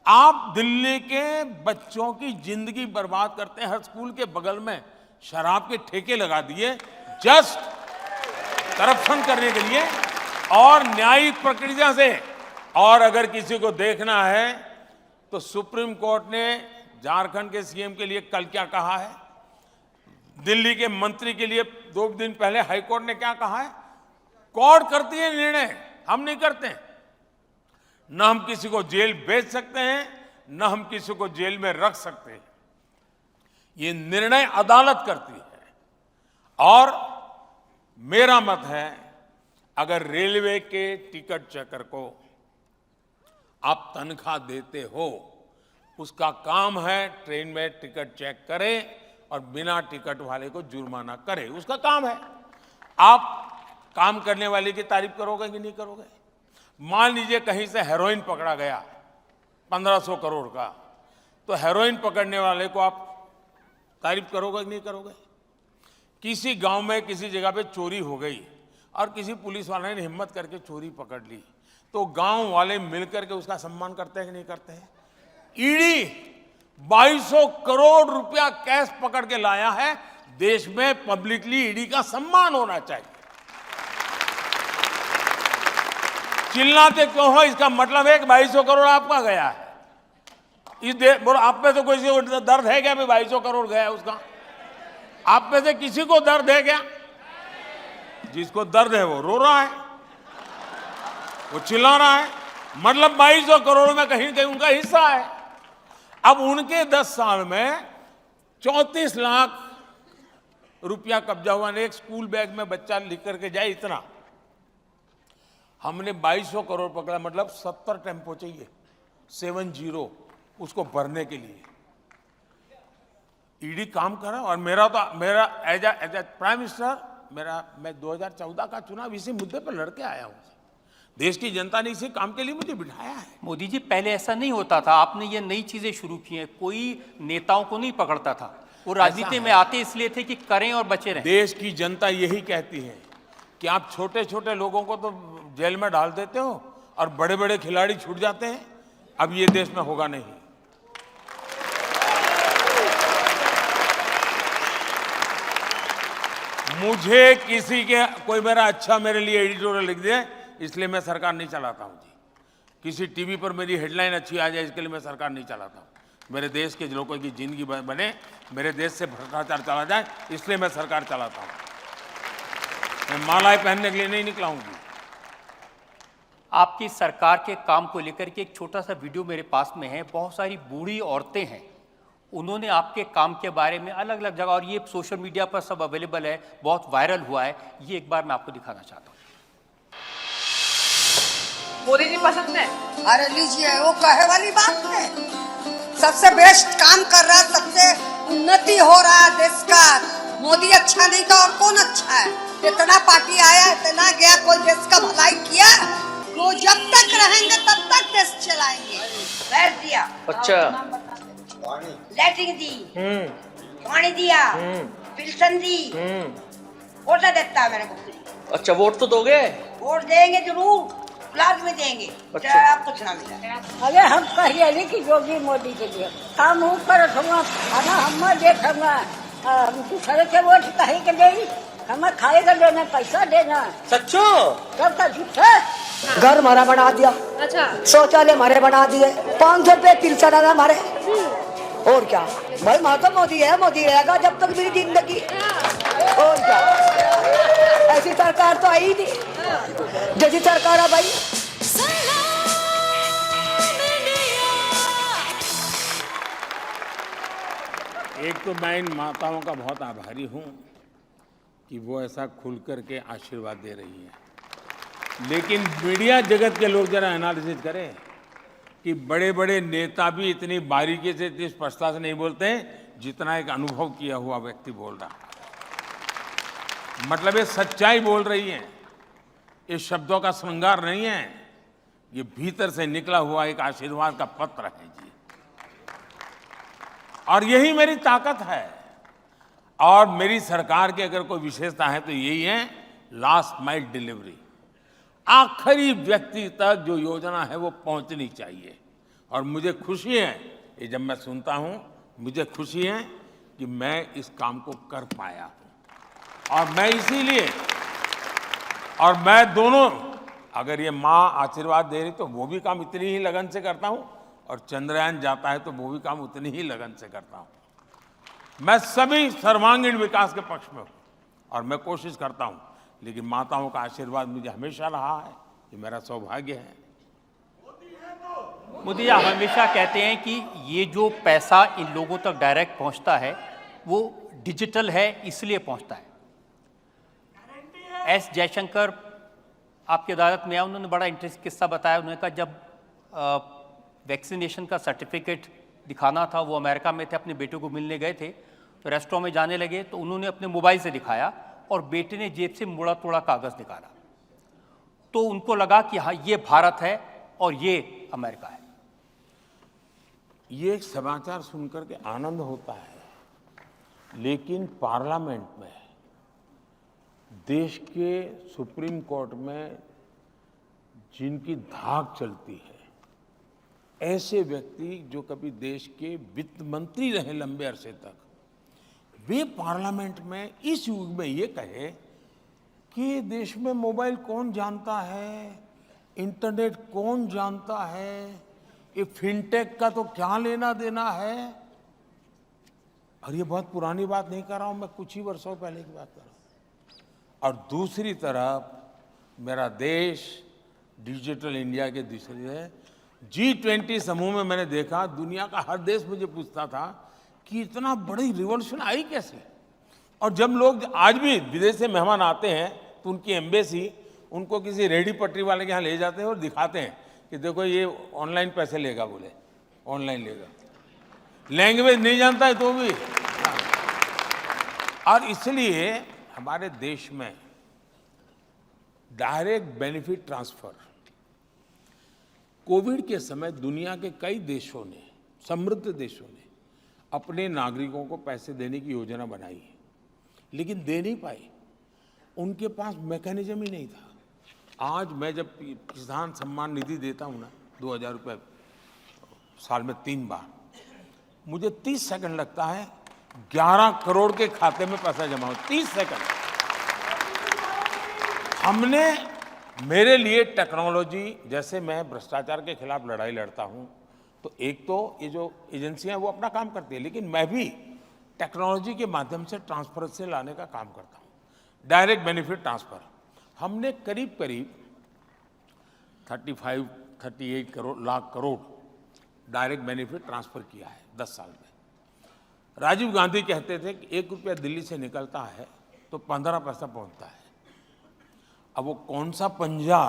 आप दिल्ली के बच्चों की जिंदगी बर्बाद करते हैं। हर स्कूल के बगल में शराब के ठेके लगा दिए जस्ट करप्शन करने के लिए और न्यायिक प्रक्रिया से। और अगर किसी को देखना है तो सुप्रीम कोर्ट ने झारखंड के सीएम के लिए कल क्या कहा है, दिल्ली के मंत्री के लिए 2 दिन पहले हाईकोर्ट ने क्या कहा है। कोर्ट करती है निर्णय, हम नहीं करते। न हम किसी को जेल भेज सकते हैं, न हम किसी को जेल में रख सकते हैं। ये निर्णय अदालत करती है। और मेरा मत है, अगर रेलवे के टिकट चेकर को आप तनख्वाह देते हो, उसका काम है ट्रेन में टिकट चेक करे और बिना टिकट वाले को जुर्माना करे, उसका काम है। आप काम करने वाले की तारीफ करोगे कि नहीं करोगे? मान लीजिए कहीं से हेरोइन पकड़ा गया 1500 करोड़ का, तो हेरोइन पकड़ने वाले को आप तारीफ करोगे कि नहीं करोगे? किसी गांव में किसी जगह पे चोरी हो गई और किसी पुलिस वाले ने हिम्मत करके चोरी पकड़ ली, तो गांव वाले मिलकर के उसका सम्मान करते हैं कि नहीं करते हैं? ईडी 2200 करोड़ रुपया कैश पकड़ के लाया है। देश में पब्लिकली ईडी का सम्मान होना चाहिए। चिल्लाते क्यों हो? इसका मतलब है कि 2200 करोड़ आपका गया है। इस आप में तो कोई दर्द है क्या? 2200 करोड़ गया है उसका? आप में से किसी को दर्द है क्या? जिसको दर्द है वो रो रहा है, वो चिल्ला रहा है। मतलब 2200 करोड़ में कहीं कहीं उनका हिस्सा है। अब उनके 10 साल में 34 लाख रुपया कब्जा हुआ। एक स्कूल बैग में बच्चा लिख करके जाए इतना। हमने 2200 करोड़ पकड़ा, मतलब 70 टेम्पो चाहिए, 70 उसको भरने के लिए। ईडी काम कर रहा है। और मेरा एज ए प्राइम मिनिस्टर मैं 2014 का चुनाव इसी मुद्दे पर लड़के आया हूं। देश की जनता ने इसी काम के लिए मुझे बिठाया है। मोदी जी, पहले ऐसा नहीं होता था, आपने ये नई चीजें शुरू की हैं। कोई नेताओं को नहीं पकड़ता था, वो राजनीति में आते इसलिए थे कि करें और बचे रहें। देश की जनता यही कहती है कि आप छोटे छोटे लोगों को तो जेल में डाल देते हो और बड़े बड़े खिलाड़ी छूट जाते हैं। अब ये देश में होगा नहीं। मुझे किसी के कोई मेरे लिए एडिटोरियल लिख दे, इसलिए मैं सरकार नहीं चलाता हूं जी। किसी टीवी पर मेरी हेडलाइन अच्छी आ जाए, इसके लिए मैं सरकार नहीं चलाता हूं। मेरे देश के लोगों की जिंदगी बने, मेरे देश से भ्रष्टाचार चला जाए, इसलिए मैं सरकार चलाता हूं। मैं मालाएं पहनने के लिए नहीं निकला हूं जी। आपकी सरकार के काम को लेकर के एक छोटा सा वीडियो मेरे पास में है। बहुत सारी बूढ़ी औरतें हैं, उन्होंने आपके काम के बारे में अलग अलग जगह, और ये सोशल मीडिया पर सब अवेलेबल है, बहुत वायरल हुआ है। ये एक बार मैं आपको दिखाना चाहता हूँ। मोदी जी पसंद है? अरे लीजिए, वो कहे वाली बात है। सबसे बेस्ट काम कर रहा है, सबसे उन्नति हो रहा है देश का। मोदी अच्छा नहीं तो और कौन अच्छा है? इतना पार्टी आया, इतना गया, कोई देश का भलाई किया? वो जब तक रहेंगे तब तक देश चलाएंगे। पैर दिया, अच्छा, लैट्रिन दी, पानी दिया, पेंशन दी, वोट देता है मेरे को। अच्छा, वोट तो दोगे? वोट देंगे जरूर, लाजमी देंगे, चाहे आप कुछ ना मिले। अरे हम कहिए नहीं कि योगी मोदी के लिए काम हूँ कर खाना हम देखा दूसरे के वोट कहीं के दे, हमें खाएगा देना, पैसा देना। सच्चो? सब का झूठा। घर हमारा बना दिया, अच्छा, शौचालय हमारे बना दिए, 500 रुपये पेंशन आना हमारे। और क्या भाई, वहाँ तो मोदी है, मोदी रहेगा जब तक मेरी जिंदगी। और क्या, ऐसी सरकार तो आई नहीं जैसी सरकार है भाई। एक तो मैं इन माताओं का बहुत आभारी हूं कि वो ऐसा खुल करके आशीर्वाद दे रही हैं। लेकिन मीडिया जगत के लोग जरा एनालिसिस करें कि बड़े बड़े नेता भी इतनी बारीकी से, इतनी स्पष्टता से नहीं बोलते हैं जितना एक अनुभव किया हुआ व्यक्ति बोल रहा है। मतलब ये सच्चाई बोल रही है, ये शब्दों का श्रृंगार नहीं है, ये भीतर से निकला हुआ एक आशीर्वाद का पत्र है जी। और यही मेरी ताकत है। और मेरी सरकार की अगर कोई विशेषता है तो यही है लास्ट माइल डिलीवरी। आखिरी व्यक्ति तक जो योजना है वो पहुंचनी चाहिए। और मुझे खुशी है, ये जब मैं सुनता हूं, मुझे खुशी है कि मैं इस काम को कर पाया हूं। और मैं इसीलिए, और मैं दोनों, अगर ये माँ आशीर्वाद दे रही तो वो भी काम इतनी ही लगन से करता हूं, और चंद्रयान जाता है तो वो भी काम उतनी ही लगन से करता हूं। मैं सभी सर्वांगीण विकास के पक्ष में हूं और मैं कोशिश करता हूं, लेकिन माताओं का आशीर्वाद मुझे हमेशा रहा है, ये मेरा सौभाग्य है। मोदी जी, आप हमेशा कहते हैं कि ये जो पैसा इन लोगों तक डायरेक्ट पहुंचता है वो डिजिटल है, इसलिए पहुंचता है। एस जयशंकर आपकी अदालत में आए, उन्होंने बड़ा इंटरेस्टिंग किस्सा बताया। उन्होंने कहा जब वैक्सीनेशन का सर्टिफिकेट दिखाना था, वो अमेरिका में थे, अपने बेटे को मिलने गए थे, तो रेस्टोरेंट में जाने लगे तो उन्होंने अपने मोबाइल से दिखाया और बेटे ने जेब से मुड़ा तोड़ा कागज़ निकाला। तो उनको लगा कि हाँ, ये भारत है और ये अमेरिका है। ये समाचार सुनकर के आनंद होता है, लेकिन पार्लियामेंट में, देश के सुप्रीम कोर्ट में जिनकी धाक चलती है, ऐसे व्यक्ति जो कभी देश के वित्त मंत्री रहे लंबे अरसे तक, वे पार्लियामेंट में इस युग में ये कहे कि देश में मोबाइल कौन जानता है, इंटरनेट कौन जानता है, ये फिनटेक का तो क्या लेना देना है। और ये बहुत पुरानी बात नहीं कर रहा हूं, मैं कुछ ही वर्षों पहले की बात कर रहा हूं। और दूसरी तरफ मेरा देश डिजिटल इंडिया के दूसरी है, G20 समूह में मैंने देखा दुनिया का हर देश मुझे पूछता था कि इतना बड़ी रिवॉल्यूशन आई कैसे। और जब लोग आज भी विदेश से मेहमान आते हैं तो उनकी एम्बेसी उनको किसी रेडी पटरी वाले के यहाँ ले जाते हैं और दिखाते हैं कि देखो ये ऑनलाइन पैसे लेगा, बोले ऑनलाइन लेगा, लैंग्वेज नहीं जानता है तो भी। और इसलिए हमारे देश में डायरेक्ट बेनिफिट ट्रांसफर कोविड के समय दुनिया के कई देशों ने, समृद्ध देशों ने अपने नागरिकों को पैसे देने की योजना बनाई है, लेकिन दे नहीं पाए, उनके पास मैकेनिज्म ही नहीं था। आज मैं जब किसान सम्मान निधि देता हूं ना, 2000 रुपये साल में 3 बार, मुझे 30 सेकंड लगता है 11 करोड़ के खाते में पैसा जमा हो, 30 सेकंड। हमने, मेरे लिए टेक्नोलॉजी, जैसे मैं भ्रष्टाचार के खिलाफ लड़ाई लड़ता हूं तो एक तो ये जो एजेंसियां वो अपना काम करती है, लेकिन मैं भी टेक्नोलॉजी के माध्यम से ट्रांसपेरेंसी लाने का काम करता हूं। डायरेक्ट बेनिफिट ट्रांसफर हमने करीब 38 lakh crore direct benefit transfer किया है 10 साल में। राजीव गांधी कहते थे कि 1 रुपया दिल्ली से निकलता है तो 15 पैसा पहुंचता है। अब वो कौन सा पंजा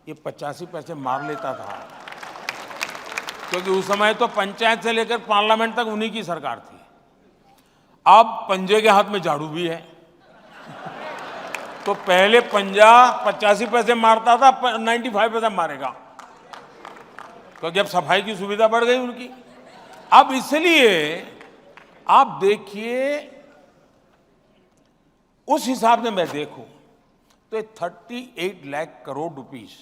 ये 85 पैसे मार लेता था, क्योंकि उस समय तो पंचायत से लेकर पार्लियामेंट तक उन्हीं की सरकार थी। अब पंजे के हाथ में झाड़ू भी है, तो पहले पंजा 85 पैसे मारता था, 95 पैसे मारेगा, क्योंकि अब सफाई की सुविधा बढ़ गई उनकी। अब इसलिए आप देखिए, उस हिसाब से मैं देखूं तो 38 लाख करोड़ रुपीस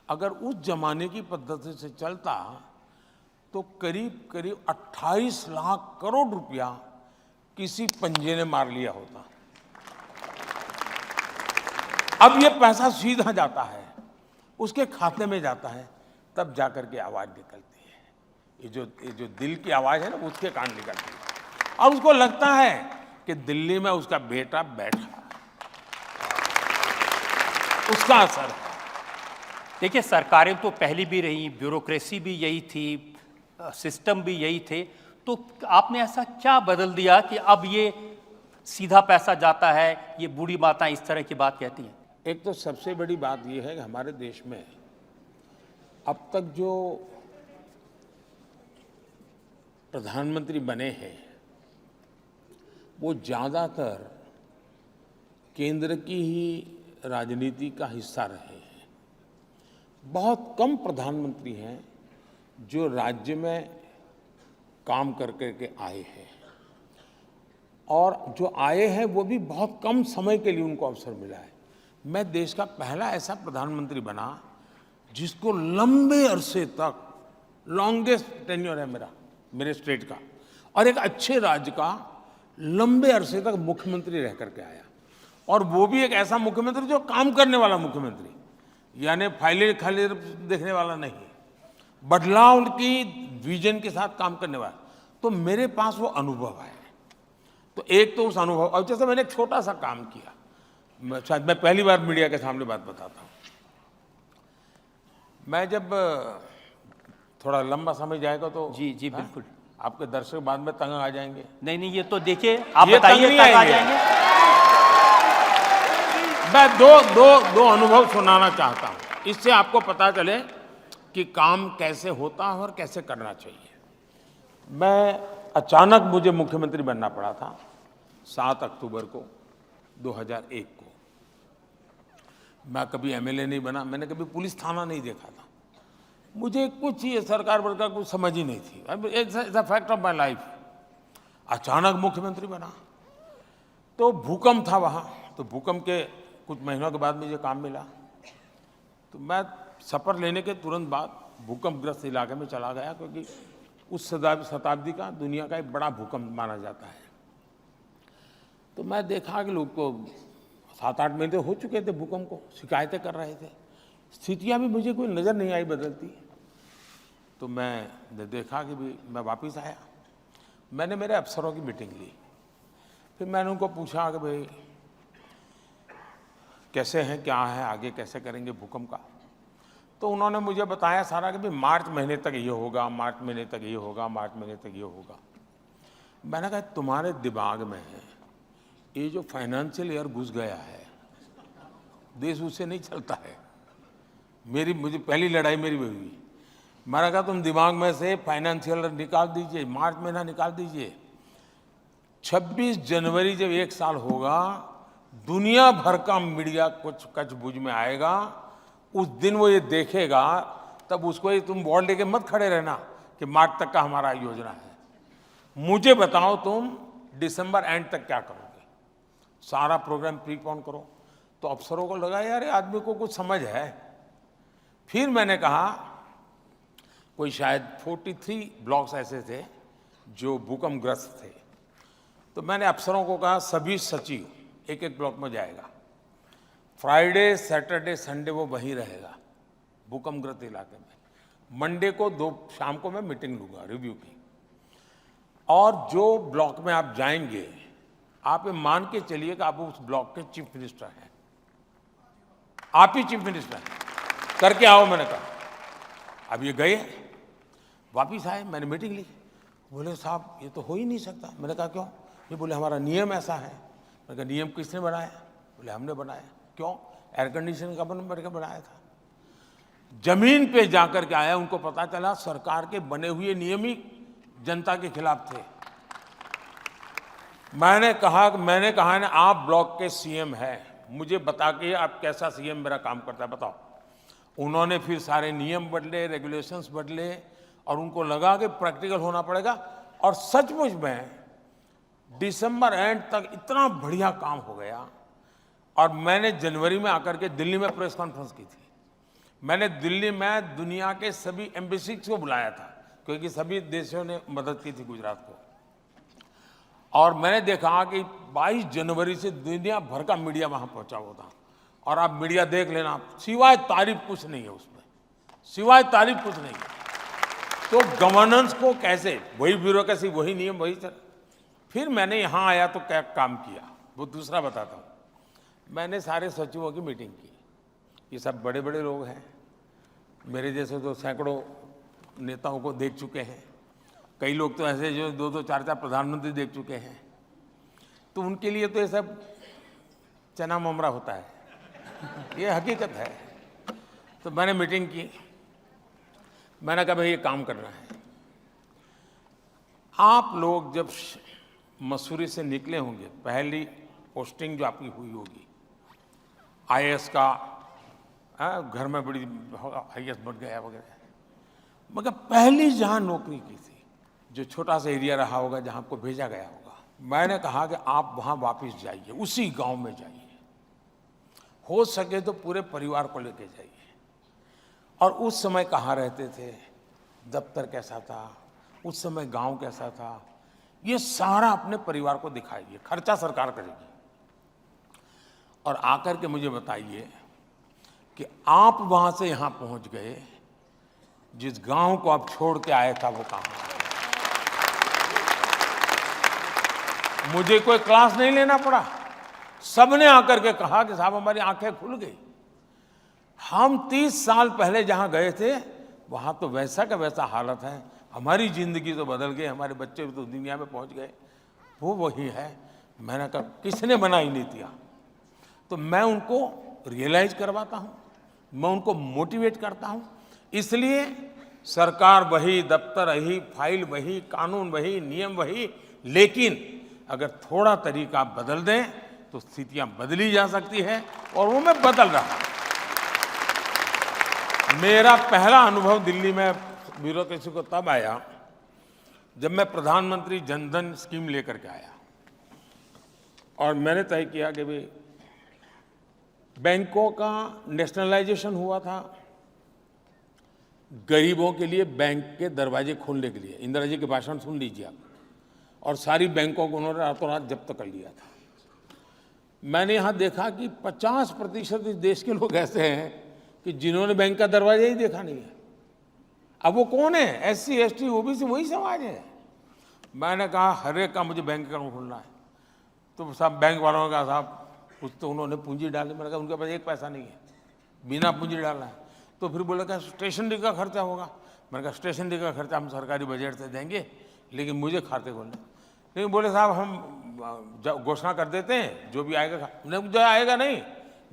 अगर उस जमाने की पद्धति से चलता तो करीब करीब 28 लाख करोड़ रुपया किसी पंजे ने मार लिया होता। अब ये पैसा सीधा जाता है, उसके खाते में जाता है, तब जाकर के आवाज निकलती है। ये जो दिल की आवाज है ना, उसके कान निकलती है, और उसको लगता है कि दिल्ली में उसका बेटा बैठा, उसका असर है। देखिए, सरकारें तो पहले भी रही, ब्यूरोक्रेसी भी यही थी, सिस्टम भी यही थे, तो आपने ऐसा क्या बदल दिया कि अब ये सीधा पैसा जाता है, ये बूढ़ी माता इस तरह की बात कहती हैं? एक तो सबसे बड़ी बात यह है कि हमारे देश में अब तक जो प्रधानमंत्री बने हैं वो ज़्यादातर केंद्र की ही राजनीति का हिस्सा रहे हैं। बहुत कम प्रधानमंत्री हैं जो राज्य में काम करके आए हैं, और जो आए हैं वो भी बहुत कम समय के लिए उनको अवसर मिला है। मैं देश का पहला ऐसा प्रधानमंत्री बना जिसको लंबे अरसे तक, लॉन्गेस्ट टेन्योर है मेरे स्टेट का, और एक अच्छे राज्य का लंबे अरसे तक मुख्यमंत्री रह करके आया, और वो भी एक ऐसा मुख्यमंत्री जो काम करने वाला मुख्यमंत्री, यानी फाइलें खाली देखने वाला नहीं, बदलाव की विजन के साथ काम करने वाला। तो मेरे पास वो अनुभव है। तो एक तो उस अनुभव, और जैसे मैंने एक छोटा सा काम किया, शायद मैं पहली बार मीडिया के सामने बात बताता हूँ। मैं जब थोड़ा लंबा समय जाएगा तो जी बिल्कुल, आपके दर्शक बाद में तंग आ जाएंगे। नहीं, ये तो देखिए, आप बताइए, तंग आ जाएंगे। मैं दो अनुभव सुनाना चाहता हूँ, इससे आपको पता चले कि काम कैसे होता है और कैसे करना चाहिए। मैं अचानक मुझे मुख्यमंत्री बनना पड़ा था 7 अक्टूबर को 2001 को। मैं कभी एमएलए नहीं बना, मैंने कभी पुलिस थाना नहीं देखा था, मुझे कुछ ये सरकार वर्कार कुछ समझ ही नहीं थी। It's a fact of my life. अचानक मुख्यमंत्री बना तो भूकंप था वहाँ, तो भूकंप के कुछ महीनों के बाद मुझे काम मिला। तो मैं शपथ लेने के तुरंत बाद भूकंपग्रस्त इलाके में चला गया, क्योंकि उस शताब्दी का दुनिया का एक बड़ा भूकंप माना जाता है। तो मैं देखा कि लोग तो 7-8 महीने हो चुके थे भूकंप को, शिकायतें कर रहे थे, स्थितियां भी मुझे कोई नज़र नहीं आई बदलती। तो मैं देखा कि भी मैं वापस आया, मैंने मेरे अफसरों की मीटिंग ली। फिर मैंने उनको पूछा कि भाई कैसे हैं, क्या है, आगे कैसे करेंगे भूकंप का। तो उन्होंने मुझे बताया सारा कि भाई मार्च महीने तक ये होगा, मार्च महीने तक ये होगा, मार्च महीने तक ये होगा। मैंने कहा तुम्हारे दिमाग में है ये जो फाइनेंशियल ईयर घुस गया है, देश उससे नहीं चलता है। मुझे पहली लड़ाई मेरी वही हुई। मैंने कहा तुम दिमाग में से फाइनेंशियल ईयर निकाल दीजिए, मार्च महीना निकाल दीजिए। 26 जनवरी जब एक साल होगा, दुनिया भर का मीडिया कुछ कचबुझ में आएगा, उस दिन वो ये देखेगा, तब उसको ये तुम बॉल लेके मत खड़े रहना कि मार्च तक का हमारा योजना है। मुझे बताओ तुम दिसंबर एंड तक क्या करोगे, सारा प्रोग्राम प्रीपोन करो। तो अफसरों को लगा यार ये आदमी को कुछ समझ है। फिर मैंने कहा कोई शायद 43 ब्लॉक्स ऐसे थे जो भूकंप ग्रस्त थे। तो मैंने अफसरों को कहा सभी सचिव एक एक ब्लॉक में जाएगा, फ्राइडे सैटरडे संडे वो वहीं रहेगा भूकंपग्रस्त इलाके में। मंडे को शाम को मैं मीटिंग लूंगा रिव्यू की। और जो ब्लॉक में आप जाएंगे, आप ये मान के चलिए कि आप उस ब्लॉक के चीफ मिनिस्टर हैं, आप ही चीफ मिनिस्टर हैं, करके आओ। मैंने कहा अब ये गए, वापिस आए, मैंने मीटिंग ली। बोले साहब ये तो हो ही नहीं सकता। मैंने कहा क्यों? ये बोले हमारा नियम ऐसा है। मैंने कहा नियम किसने बनाया? बोले हमने बनाया। क्यों? एयर कंडीशन का करके बनाया था। जमीन पे जाकर के आया, उनको पता चला सरकार के बने हुए नियम ही जनता के खिलाफ थे। मैंने कहा ना आप ब्लॉक के सीएम हैं, मुझे बता के आप कैसा सीएम मेरा काम करता है बताओ। उन्होंने फिर सारे नियम बदले, रेगुलेशंस बदले, और उनको लगा कि प्रैक्टिकल होना पड़ेगा। और सचमुच में दिसंबर एंड तक इतना बढ़िया काम हो गया। और मैंने जनवरी में आकर के दिल्ली में प्रेस कॉन्फ्रेंस की थी। मैंने दिल्ली में दुनिया के सभी एम्बेसीज को बुलाया था, क्योंकि सभी देशों ने मदद की थी गुजरात को। और मैंने देखा कि 22 जनवरी से दुनिया भर का मीडिया वहां पहुंचा हुआ था। और आप मीडिया देख लेना, सिवाय तारीफ कुछ नहीं है उसमें, सिवाय तारीफ कुछ नहीं है। तो गवर्नेंस को कैसे, वही ब्यूरोक्रेसी, वही नियम, वही चल। फिर मैंने यहाँ आया तो क्या काम किया वो दूसरा बताता हूँ। मैंने सारे सचिवों की मीटिंग की। ये सब बड़े बड़े लोग हैं, मेरे जैसे तो सैकड़ों नेताओं को देख चुके हैं। कई लोग तो ऐसे जो 2-2, 4-4 प्रधानमंत्री देख चुके हैं। तो उनके लिए तो ये सब चना ममरा होता है, ये हकीकत है। तो मैंने मीटिंग की। मैंने कहा भाई ये काम करना है। आप लोग जब मसूरी से निकले होंगे, पहली पोस्टिंग जो आपकी हुई होगी आईएएस का, घर में बड़ी आईएएस बढ़ गया वगैरह, मगर पहली जहां नौकरी की थी, जो छोटा सा एरिया रहा होगा जहां आपको भेजा गया होगा, मैंने कहा कि आप वहां वापस जाइए, उसी गांव में जाइए, हो सके तो पूरे परिवार को लेके जाइए। और उस समय कहाँ रहते थे, दफ्तर कैसा था, उस समय गांव कैसा था, ये सारा अपने परिवार को दिखाइए, खर्चा सरकार करेगी। और आकर के मुझे बताइए कि आप वहां से यहां पहुंच गए, जिस गांव को आप छोड़ के आए था वो कहां है? मुझे कोई क्लास नहीं लेना पड़ा, सबने आकर के कहा कि साहब हमारी आंखें खुल गई। हम 30 साल पहले जहां गए थे वहां तो वैसा का वैसा हालत है, हमारी जिंदगी तो बदल गई, हमारे बच्चे तो दुनिया में पहुंच गए, वो वही है। मैंने कहा किसने बनाई नीतियां? तो मैं उनको रियलाइज करवाता हूं, मैं उनको मोटिवेट करता हूं। इसलिए सरकार वही, दफ्तर वही, फाइल वही, कानून वही, नियम वही, लेकिन अगर थोड़ा तरीका बदल दें तो स्थितियां बदली जा सकती है, और वो मैं बदल रहा हूं। मेरा पहला अनुभव दिल्ली में ब्यूरोक्रेसी को तब आया जब मैं प्रधानमंत्री जनधन स्कीम लेकर के आया, और मैंने तय किया कि भाई बैंकों का नेशनलाइजेशन हुआ था, गरीबों के लिए बैंक के दरवाजे खोलने के लिए। इंदिरा जी के भाषण सुन लीजिए आप। और सारी बैंकों को उन्होंने रातों रात जब्त कर लिया था। मैंने यहाँ देखा कि 50% इस देश के लोग ऐसे हैं कि जिन्होंने बैंक का दरवाजा ही देखा नहीं है। अब वो कौन है? SC, ST, OBC वही समाज है। मैंने कहा हर एक का मुझे बैंक अकाउंट खोलना है। तो साहब बैंक वालों ने कहा साहब कुछ तो उन्होंने पूंजी डाली। मैंने कहा उनके पास एक पैसा नहीं है, बिना पूंजी डालना है। तो फिर बोले कहा स्टेशनरी का खर्चा होगा। मैंने कहा स्टेशनरी का खर्चा हम सरकारी बजट से देंगे, लेकिन मुझे खाते खोलने। लेकिन बोले साहब हम घोषणा कर देते हैं जो भी आएगा। मुझे आएगा नहीं,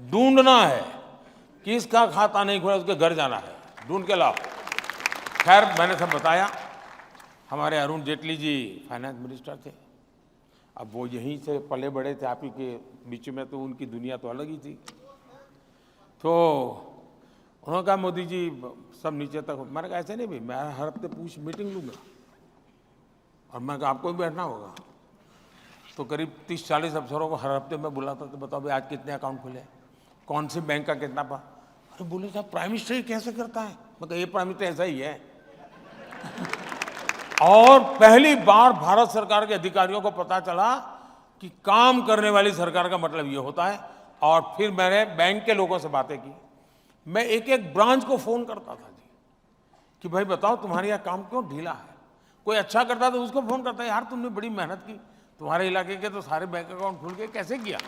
ढूंढना है किसका खाता नहीं खुला, उसके घर जाना है, ढूंढ के लाओ। खैर मैंने सब बताया। हमारे अरुण जेटली जी फाइनेंस मिनिस्टर थे, अब वो यहीं से पले बड़े थे आप ही के बीच में, तो उनकी दुनिया तो अलग ही थी। तो उन्होंने कहा मोदी जी सब नीचे तक। मैंने कहा ऐसे नहीं भाई, मैं हर हफ्ते पूछ मीटिंग लूँगा और मैं कहा आपको भी बैठना होगा। तो करीब 30-40 अफसरों को हर हफ्ते मैं बुलाता था, बताओ भाई आज कितने अकाउंट खुले, कौन सी बैंक का कितना पा। अरे बोले साहब प्राइम मिनिस्टर ही कैसे करता है। मैं कहा ये प्राइम मिनिस्टर ऐसा ही है। और पहली बार भारत सरकार के अधिकारियों को पता चला कि काम करने वाली सरकार का मतलब ये होता है। और फिर मैंने बैंक के लोगों से बातें की। मैं एक एक ब्रांच को फोन करता था जी कि भाई बताओ तुम्हारे यहाँ काम क्यों ढीला है। कोई अच्छा करता तो उसको फोन करता, यार तुमने बड़ी मेहनत की, तुम्हारे इलाके के तो सारे बैंक अकाउंट खुल गए, कैसे किया।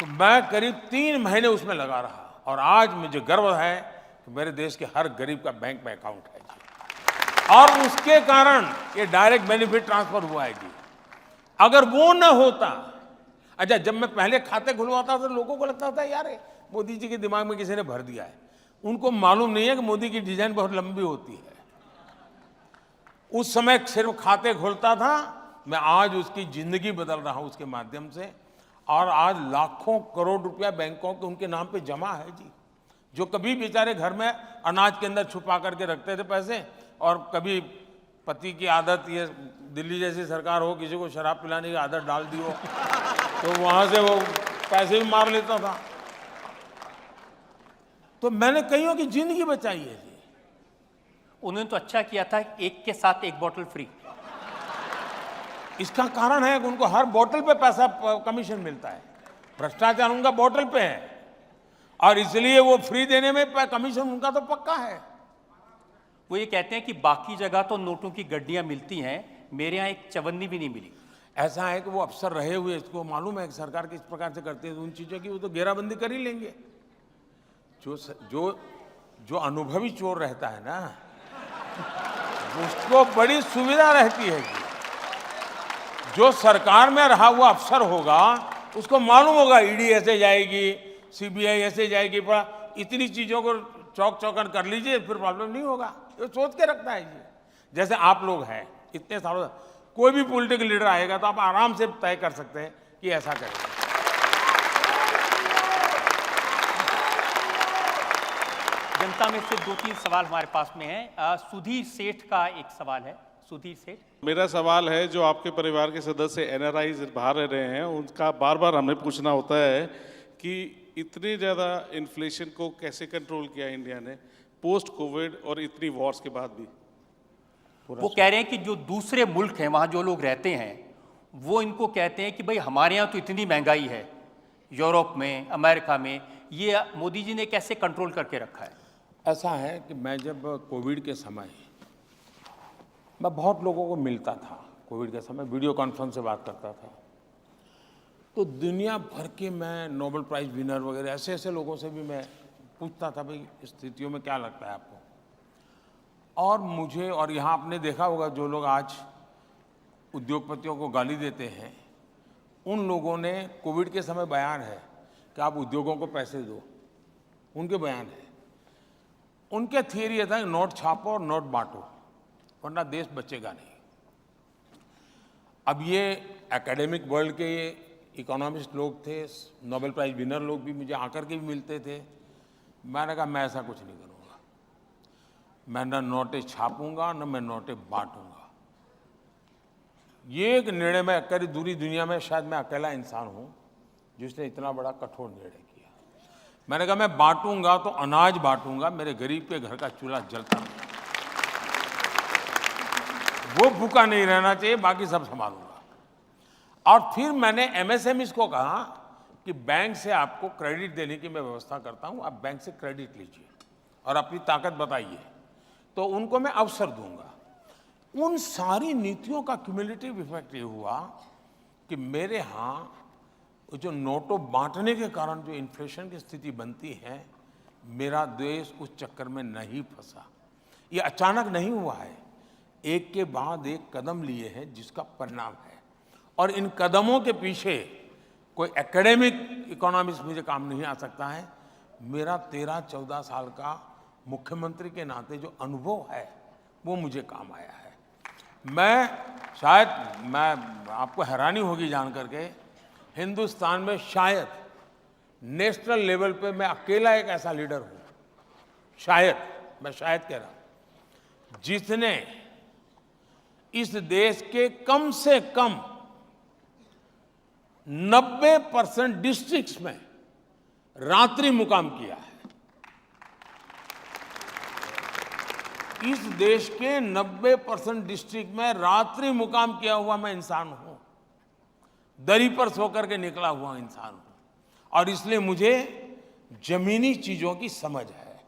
तो मैं करीब 3 महीने उसमें लगा रहा और आज मुझे गर्व है कि मेरे देश के हर गरीब का बैंक में अकाउंट है जी। और उसके कारण ये डायरेक्ट बेनिफिट ट्रांसफर हुआ है जी। अगर वो न होता, अच्छा जब मैं पहले खाते खुलवाता था तो लोगों को लगता था यार मोदी जी के दिमाग में किसी ने भर दिया है। उनको मालूम नहीं है कि मोदी की डिजाइन बहुत लंबी होती है। उस समय सिर्फ खाते खोलता था, मैं आज उसकी जिंदगी बदल रहा हूं उसके माध्यम से। और आज लाखों करोड़ रुपया बैंकों के उनके नाम पे जमा है जी, जो कभी बेचारे घर में अनाज के अंदर छुपा करके रखते थे पैसे, और कभी पति की आदत, ये दिल्ली जैसी सरकार हो, किसी को शराब पिलाने की आदत डाल दी हो तो वहां से वो पैसे भी मार लेता था। तो मैंने कईयों की जिंदगी बचाई है जी। उन्होंने तो अच्छा किया था, एक के साथ एक बोतल फ्री। इसका कारण है कि उनको हर बोतल पे पैसा कमीशन मिलता है। भ्रष्टाचार उनका बोतल पे है और इसलिए वो फ्री देने में कमीशन उनका तो पक्का है। वो ये कहते हैं कि बाकी जगह तो नोटों की गड्डियां मिलती हैं, मेरे यहाँ एक चवन्नी भी नहीं मिली। ऐसा है कि वो अफसर रहे हुए, इसको मालूम है कि सरकार किस प्रकार से करती है, तो उन चीज़ों की वो तो घेराबंदी कर ही लेंगे। जो अनुभवी चोर रहता है ना, उसको बड़ी सुविधा रहती है कि जो सरकार में रहा हुआ अफसर होगा उसको मालूम होगा ईडी ऐसे जाएगी, सीबीआई ऐसे जाएगी, पर इतनी चीज़ों को चौक चौकन कर लीजिए फिर प्रॉब्लम नहीं होगा। ये सोच के रखता है जी। जैसे आप लोग हैं इतने सालों, कोई भी पॉलिटिकल लीडर आएगा तो आप आराम से तय कर सकते हैं कि ऐसा करेगा। जनता में से 2-3 सवाल हमारे पास में है। सुधीर सेठ का एक सवाल है। सुधीर सेठ, मेरा सवाल है, जो आपके परिवार के सदस्य एनआरआई बाहर रह रहे हैं, उनका बार बार हमें पूछना होता है कि इतनी ज़्यादा इन्फ्लेशन को कैसे कंट्रोल किया इंडिया ने पोस्ट कोविड और इतनी वॉर्स के बाद भी। वो कह रहे हैं कि जो दूसरे मुल्क हैं, वहाँ जो लोग रहते हैं, वो इनको कहते हैं कि भाई हमारे यहाँ तो इतनी महंगाई है, यूरोप में, अमेरिका में, ये मोदी जी ने कैसे कंट्रोल करके रखा है। ऐसा है कि मैं जब कोविड के समय मैं बहुत लोगों को मिलता था, कोविड के समय वीडियो कॉन्फ्रेंस से बात करता था, तो दुनिया भर के मैं नोबेल प्राइज़ विनर वगैरह ऐसे ऐसे लोगों से भी मैं पूछता था भाई स्थितियों में क्या लगता है आपको। और मुझे, और यहाँ आपने देखा होगा जो लोग आज उद्योगपतियों को गाली देते हैं, उन लोगों ने कोविड के समय बयान है कि आप उद्योगों को पैसे दो, उनके बयान है। उनके थियरी ये था कि नोट छापो और नोट बांटो, वरना देश बचेगा नहीं। अब ये एकेडमिक वर्ल्ड के ये इकोनॉमिस्ट लोग थे, नोबेल प्राइज़ विनर लोग भी मुझे आकर के भी मिलते थे। मैंने कहा मैं ऐसा कुछ नहीं करूँगा, मैं न नोटें छापूंगा न मैं नोटें बांटूंगा। ये एक निर्णय में करी दूरी दुनिया में शायद मैं अकेला इंसान हूँ जिसने इतना बड़ा कठोर निर्णय किया। मैंने कहा मैं बांटूंगा तो अनाज बांटूंगा, मेरे गरीब के घर का चूल्हा जलता नहीं, वो भूखा नहीं रहना चाहिए, बाकी सब संभालूंगा। और फिर मैंने एमएसएमईज को कहा कि बैंक से आपको क्रेडिट देने की मैं व्यवस्था करता हूं, आप बैंक से क्रेडिट लीजिए और अपनी ताकत बताइए, तो उनको मैं अवसर दूंगा। उन सारी नीतियों का क्यूमुलेटिव इफेक्ट ये हुआ कि मेरे यहाँ जो नोटों बांटने के कारण जो इन्फ्लेशन की स्थिति बनती है, मेरा देश उस चक्कर में नहीं फंसा। ये अचानक नहीं हुआ है, एक के बाद एक कदम लिए हैं जिसका परिणाम है। और इन कदमों के पीछे कोई एकेडमिक इकोनॉमिक्स मुझे काम नहीं आ सकता है। मेरा 13-14 साल का मुख्यमंत्री के नाते जो अनुभव है वो मुझे काम आया है। मैं आपको हैरानी होगी जान करके, हिंदुस्तान में शायद नेशनल लेवल पे मैं अकेला एक ऐसा लीडर हूं, मैं शायद कह रहा हूं, जिसने इस देश के कम से कम 90% डिस्ट्रिक्ट्स में रात्रि मुकाम किया है। इस देश के 90% डिस्ट्रिक्ट में रात्रि मुकाम किया हुआ मैं इंसान हूं, दरी पर सोकर के निकला हुआ इंसान हूं, और इसलिए मुझे जमीनी चीजों की समझ है।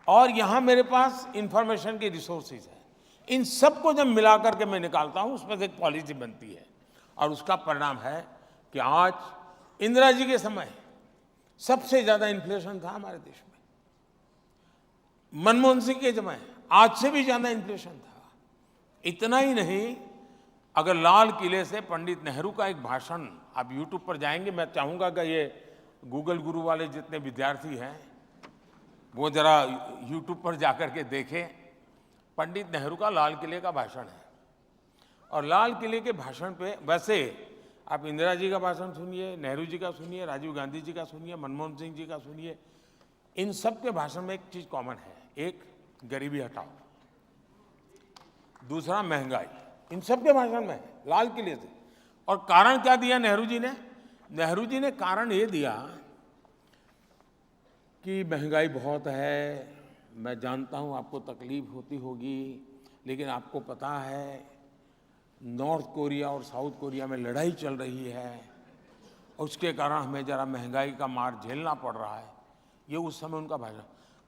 और यहां मेरे पास इंफॉर्मेशन के रिसोर्सेज है। इन सबको जब मिला करके मैं निकालता हूं, उसमें से एक पॉलिसी बनती है, और उसका परिणाम है कि आज इंदिरा जी के समय सबसे ज्यादा इन्फ्लेशन था हमारे देश में। मनमोहन सिंह के समय आज से भी ज्यादा इन्फ्लेशन था। इतना ही नहीं, अगर लाल किले से पंडित नेहरू का एक भाषण आप यूट्यूब पर जाएंगे, मैं चाहूंगा कि ये गूगल गुरु वाले जितने विद्यार्थी हैं वो जरा यूट्यूब पर जाकर के देखें। पंडित नेहरू का लाल किले का भाषण है, और लाल किले के भाषण पे वैसे आप इंदिरा जी का भाषण सुनिए, नेहरू जी का सुनिए, राजीव गांधी जी का सुनिए, मनमोहन सिंह जी का सुनिए, इन सब के भाषण में एक चीज कॉमन है। एक, गरीबी हटाओ, दूसरा महंगाई, इन सब के भाषण में है लाल किले से। और कारण क्या दिया नेहरू जी ने? नेहरू जी ने कारण ये दिया कि महंगाई बहुत है, मैं जानता हूं आपको तकलीफ होती होगी, लेकिन आपको पता है नॉर्थ कोरिया और साउथ कोरिया में लड़ाई चल रही है, और उसके कारण हमें जरा महंगाई का मार झेलना पड़ रहा है। ये उस समय उनका भाषण।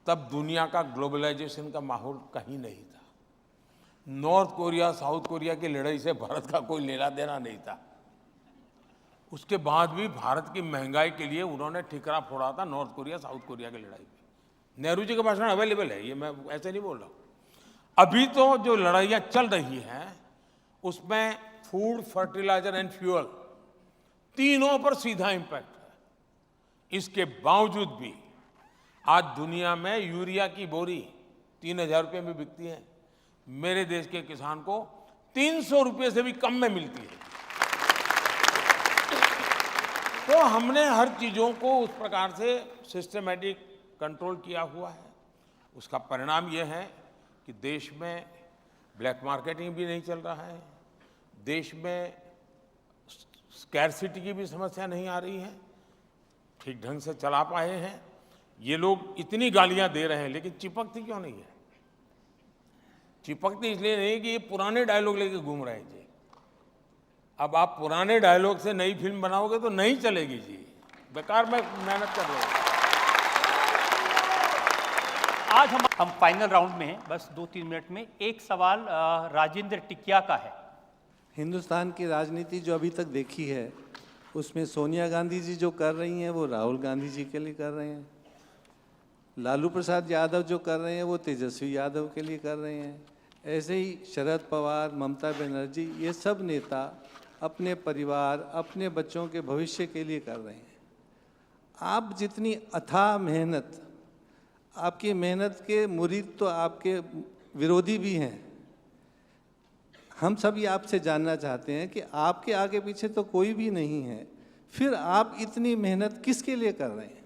तब दुनिया का ग्लोबलाइजेशन का माहौल कहीं नहीं था। नॉर्थ कोरिया साउथ कोरिया की लड़ाई से भारत का कोई लेना देना नहीं था। उसके बाद भी भारत की महंगाई के लिए उन्होंने ठिकरा फोड़ा था नॉर्थ कोरिया साउथ कोरिया की लड़ाई में। नेहरू जी का भाषण अवेलेबल है, ये मैं ऐसे नहीं बोल रहा हूं। अभी तो जो लड़ाइयां चल रही हैं उसमें फूड, फर्टिलाइजर एंड फ्यूल, तीनों पर सीधा इंपैक्ट है। इसके बावजूद भी आज दुनिया में यूरिया की बोरी 3000 रुपये में बिकती है, मेरे देश के किसान को 300 रुपये से भी कम में मिलती है। तो हमने हर चीजों को उस प्रकार से सिस्टमैटिक कंट्रोल किया हुआ है। उसका परिणाम यह है कि देश में ब्लैक मार्केटिंग भी नहीं चल रहा है, देश में स्कैरसिटी की भी समस्या नहीं आ रही है, ठीक ढंग से चला पाए हैं। ये लोग इतनी गालियां दे रहे हैं, लेकिन चिपकती क्यों नहीं है? चिपकती इसलिए नहीं कि ये पुराने डायलॉग लेके घूम रहे हैं जी। अब आप पुराने डायलॉग से नई फिल्म बनाओगे तो नहीं चलेगी जी, बेकार में मेहनत कर रहे हैं। आज हम फाइनल राउंड में हैं, बस 2-3 मिनट में। एक सवाल राजेंद्र टिकिया का है। हिंदुस्तान की राजनीति जो अभी तक देखी है, उसमें सोनिया गांधी जी जो कर रही हैं वो राहुल गांधी जी के लिए कर रहे हैं, लालू प्रसाद यादव जो कर रहे हैं वो तेजस्वी यादव के लिए कर रहे हैं, ऐसे ही शरद पवार, ममता बनर्जी, ये सब नेता अपने परिवार, अपने बच्चों के भविष्य के लिए कर रहे हैं। आप जितनी अथाह मेहनत, आपकी मेहनत के मुरीद तो आपके विरोधी भी हैं। हम सभी आपसे जानना चाहते हैं कि आपके आगे पीछे तो कोई भी नहीं है, फिर आप इतनी मेहनत किसके लिए कर रहे हैं?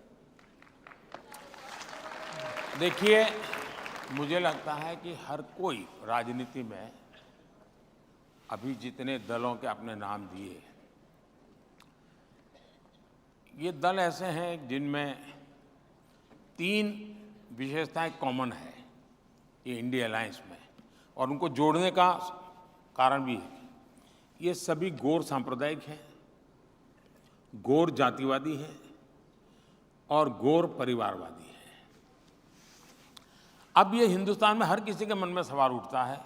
देखिए, मुझे लगता है कि हर कोई राजनीति में, अभी जितने दलों के आपने नाम दिए, ये दल ऐसे हैं जिनमें 3 विशेषताएं कॉमन है ये इंडिया अलायंस में, और उनको जोड़ने का कारण भी है। ये सभी गौर सांप्रदायिक हैं, गौर जातिवादी हैं और गौर परिवारवादी हैं। अब ये हिंदुस्तान में हर किसी के मन में सवाल उठता है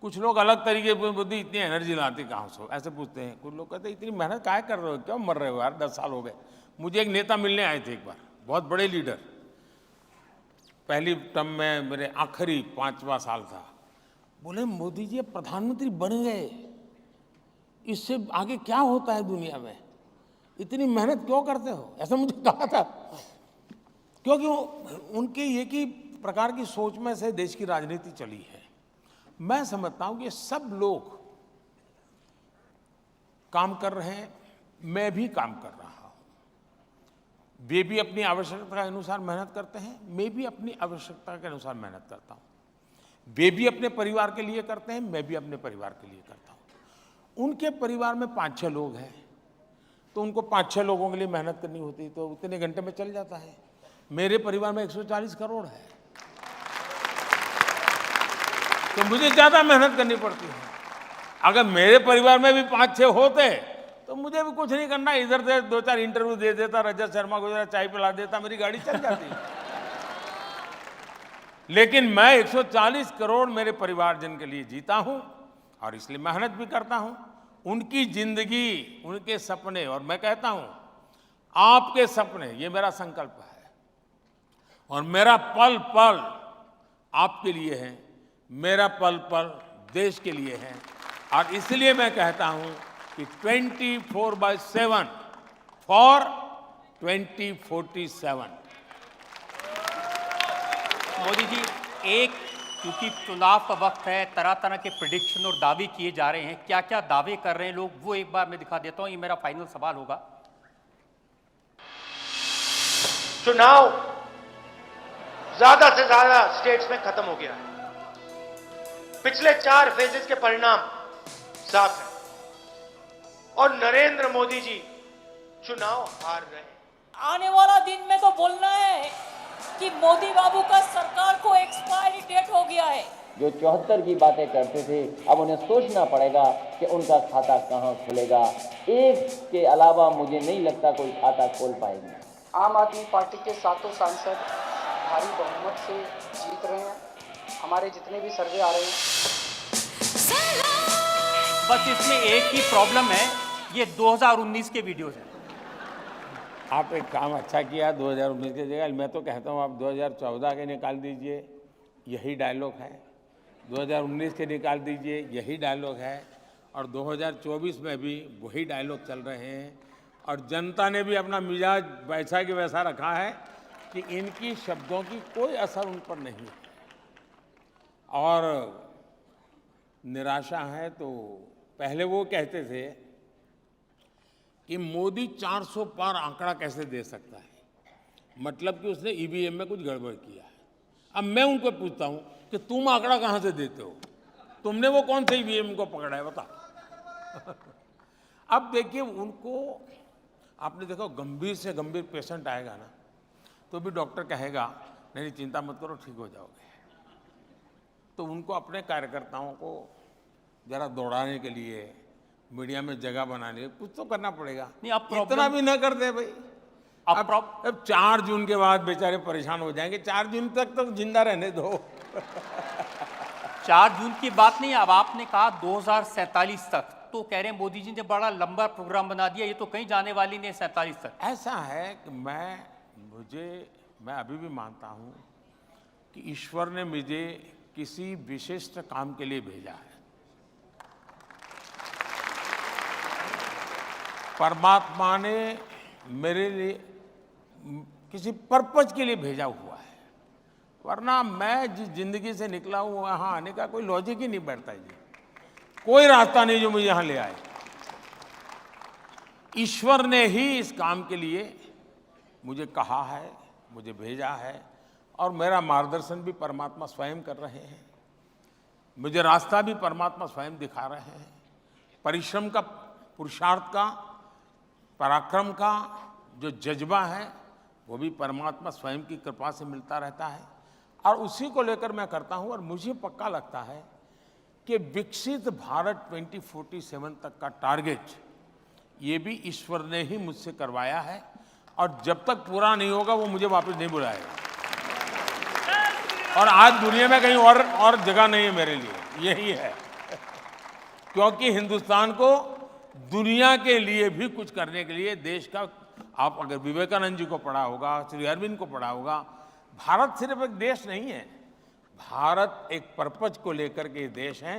कुछ लोग अलग तरीके की बुद्धि, इतनी एनर्जी लाती कहाँ से, ऐसे पूछते हैं। कुछ लोग कहते हैं इतनी मेहनत काहे कर रहे हो, क्यों मर रहे हो यार, 10 साल हो गए। मुझे एक नेता मिलने आए थे एक बार, बहुत बड़े लीडर, पहली टर्म में मेरे आखिरी 5वां साल था। बोले मोदी जी अब प्रधानमंत्री बन गए, इससे आगे क्या होता है दुनिया में, इतनी मेहनत क्यों करते हो, ऐसा मुझे कहा था। क्योंकि उनके एक ही प्रकार की सोच में से देश की राजनीति चली है। मैं समझता हूं कि सब लोग काम कर रहे हैं, मैं भी काम कर रहा हूं। वे भी अपनी आवश्यकता के अनुसार मेहनत करते हैं, मैं भी अपनी आवश्यकता के अनुसार मेहनत करता हूं। वे भी अपने परिवार के लिए करते हैं, मैं भी अपने परिवार के लिए करता हूं। उनके परिवार में 5-6 लोग हैं, तो उनको 5-6 लोगों के लिए मेहनत करनी होती, तो उतने घंटे में चल जाता है। मेरे परिवार में 140 करोड़ है, तो मुझे ज्यादा मेहनत करनी पड़ती है। अगर मेरे परिवार में भी 5-6 होते तो मुझे भी कुछ नहीं करना, इधर से 2-4 इंटरव्यू दे देता, रजत शर्मा को जरा चाय पिला देता, मेरी गाड़ी चल जाती। लेकिन मैं 140 करोड़ मेरे परिवारजन के लिए जीता हूं, और इसलिए मेहनत भी करता हूं। उनकी जिंदगी, उनके सपने, और मैं कहता हूं आपके सपने, ये मेरा संकल्प है, और मेरा पल पल आपके लिए है, मेरा पल पल देश के लिए है। और इसलिए मैं कहता हूं कि 24/7 फॉर 2047। मोदी जी, एक क्योंकि चुनाव का वक्त है, तरह तरह के प्रेडिक्शन और दावे किए जा रहे हैं, क्या क्या दावे कर रहे हैं लोग, वो एक बार मैं दिखा देता हूं। ये मेरा फाइनल सवाल होगा। चुनाव ज्यादा से ज्यादा स्टेट्स में खत्म हो गया है। पिछले 4 फेजेस के परिणाम साफ है, और नरेंद्र मोदी जी चुनाव हार रहे हैं। आने वाला दिन में तो बोलना है कि मोदी बाबू का सरकार को एक्सपायरी डेट हो गया है। जो 74 की बातें करते थे, अब उन्हें सोचना पड़ेगा कि उनका खाता कहां खुलेगा। एक के अलावा मुझे नहीं लगता कोई खाता खोल पाएंगे। आम आदमी पार्टी के 7 सांसद भारी बहुमत से जीत रहे हैं, हमारे जितने भी सर्वे आ रहे हैं। बस इसमें एक ही प्रॉब्लम है, ये 2019 के वीडियोस हैं। आप एक काम अच्छा किया 2019 की जगह, मैं तो कहता हूँ आप 2014 के निकाल दीजिए, यही डायलॉग है। 2019 के निकाल दीजिए, यही डायलॉग है। और 2024 में भी वही डायलॉग चल रहे हैं। और जनता ने भी अपना मिजाज वैसा कि वैसा रखा है कि इनकी शब्दों की कोई असर उन पर नहीं है। और निराशा है तो पहले वो कहते थे कि मोदी 400 पार आंकड़ा कैसे दे सकता है, मतलब कि उसने ईवीएम में कुछ गड़बड़ किया है। अब मैं उनको पूछता हूं कि तुम आंकड़ा कहां से देते हो, तुमने वो कौन से ईवीएम को पकड़ा है बता। अब देखिए उनको, आपने देखो गंभीर से गंभीर पेशेंट आएगा ना, तो भी डॉक्टर कहेगा नहीं चिंता मत करो ठीक हो जाओगे। तो उनको अपने कार्यकर्ताओं को जरा दौड़ाने के लिए, मीडिया में जगह बनाने के लिए कुछ तो करना पड़ेगा। नहीं, अब इतना भी न कर दे भाई। अब 4 जून के बाद बेचारे परेशान हो जाएंगे, 4 जून तक तो जिंदा रहने दो। 4 जून की बात नहीं, अब आपने कहा 2047 तक, तो कह रहे हैं मोदी जी ने बड़ा लंबा प्रोग्राम बना दिया, ये तो कहीं जाने वाली नहीं 47 तक। ऐसा है कि मैं अभी भी मानता हूं कि ईश्वर ने मुझे किसी विशिष्ट काम के लिए भेजा है। परमात्मा ने मेरे लिए किसी पर्पज के लिए भेजा हुआ है, वरना मैं जिस जिंदगी से निकला हूं वहां आने का कोई लॉजिक ही नहीं बैठता जी, कोई रास्ता नहीं जो मुझे यहां ले आए। ईश्वर ने ही इस काम के लिए मुझे कहा है, मुझे भेजा है, और मेरा मार्गदर्शन भी परमात्मा स्वयं कर रहे हैं, मुझे रास्ता भी परमात्मा स्वयं दिखा रहे हैं। परिश्रम का, पुरुषार्थ का, पराक्रम का जो जज्बा है वो भी परमात्मा स्वयं की कृपा से मिलता रहता है, और उसी को लेकर मैं करता हूं। और मुझे पक्का लगता है कि विकसित भारत 2047 तक का टारगेट ये भी ईश्वर ने ही मुझसे करवाया है, और जब तक पूरा नहीं होगा वो मुझे वापस नहीं बुलाएगा। और आज दुनिया में कहीं और जगह नहीं है मेरे लिए, यही है। क्योंकि हिंदुस्तान को दुनिया के लिए भी कुछ करने के लिए देश का, आप अगर विवेकानंद जी को पढ़ा होगा, श्री अरविंद को पढ़ा होगा, भारत सिर्फ एक देश नहीं है, भारत एक पर्पज को लेकर के देश है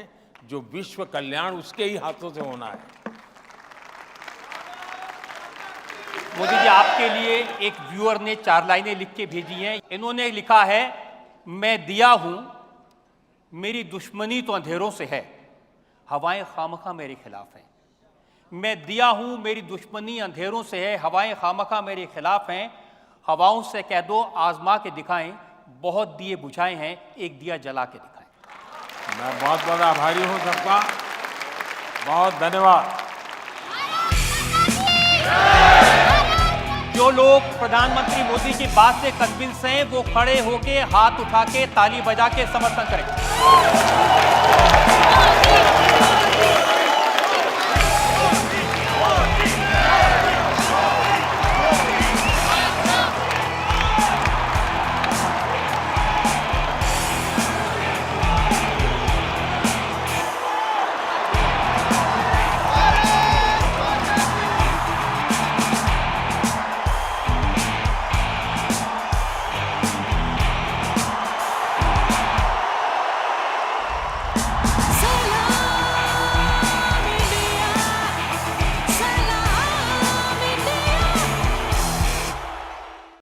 जो विश्व कल्याण उसके ही हाथों से होना है। मोदी जी, आपके लिए एक व्यूअर ने 4 लाइनें लिख के भेजी हैं। इन्होंने लिखा है, मैं दिया हूं, मेरी दुश्मनी तो अंधेरों से है, हवाएं खामखा मेरे खिलाफ हैं। मैं दिया हूं, मेरी दुश्मनी अंधेरों से है, हवाएं खामखा मेरे खिलाफ हैं। हवाओं से कह दो आजमा के दिखाएं, बहुत दिए बुझाए हैं, एक दिया जला के दिखाएं। मैं बहुत बहुत आभारी हूं सबका, बहुत धन्यवाद। जो लोग प्रधानमंत्री मोदी की बात से कन्विंस हैं, वो खड़े होके हाथ उठा के ताली बजा के समर्थन करें।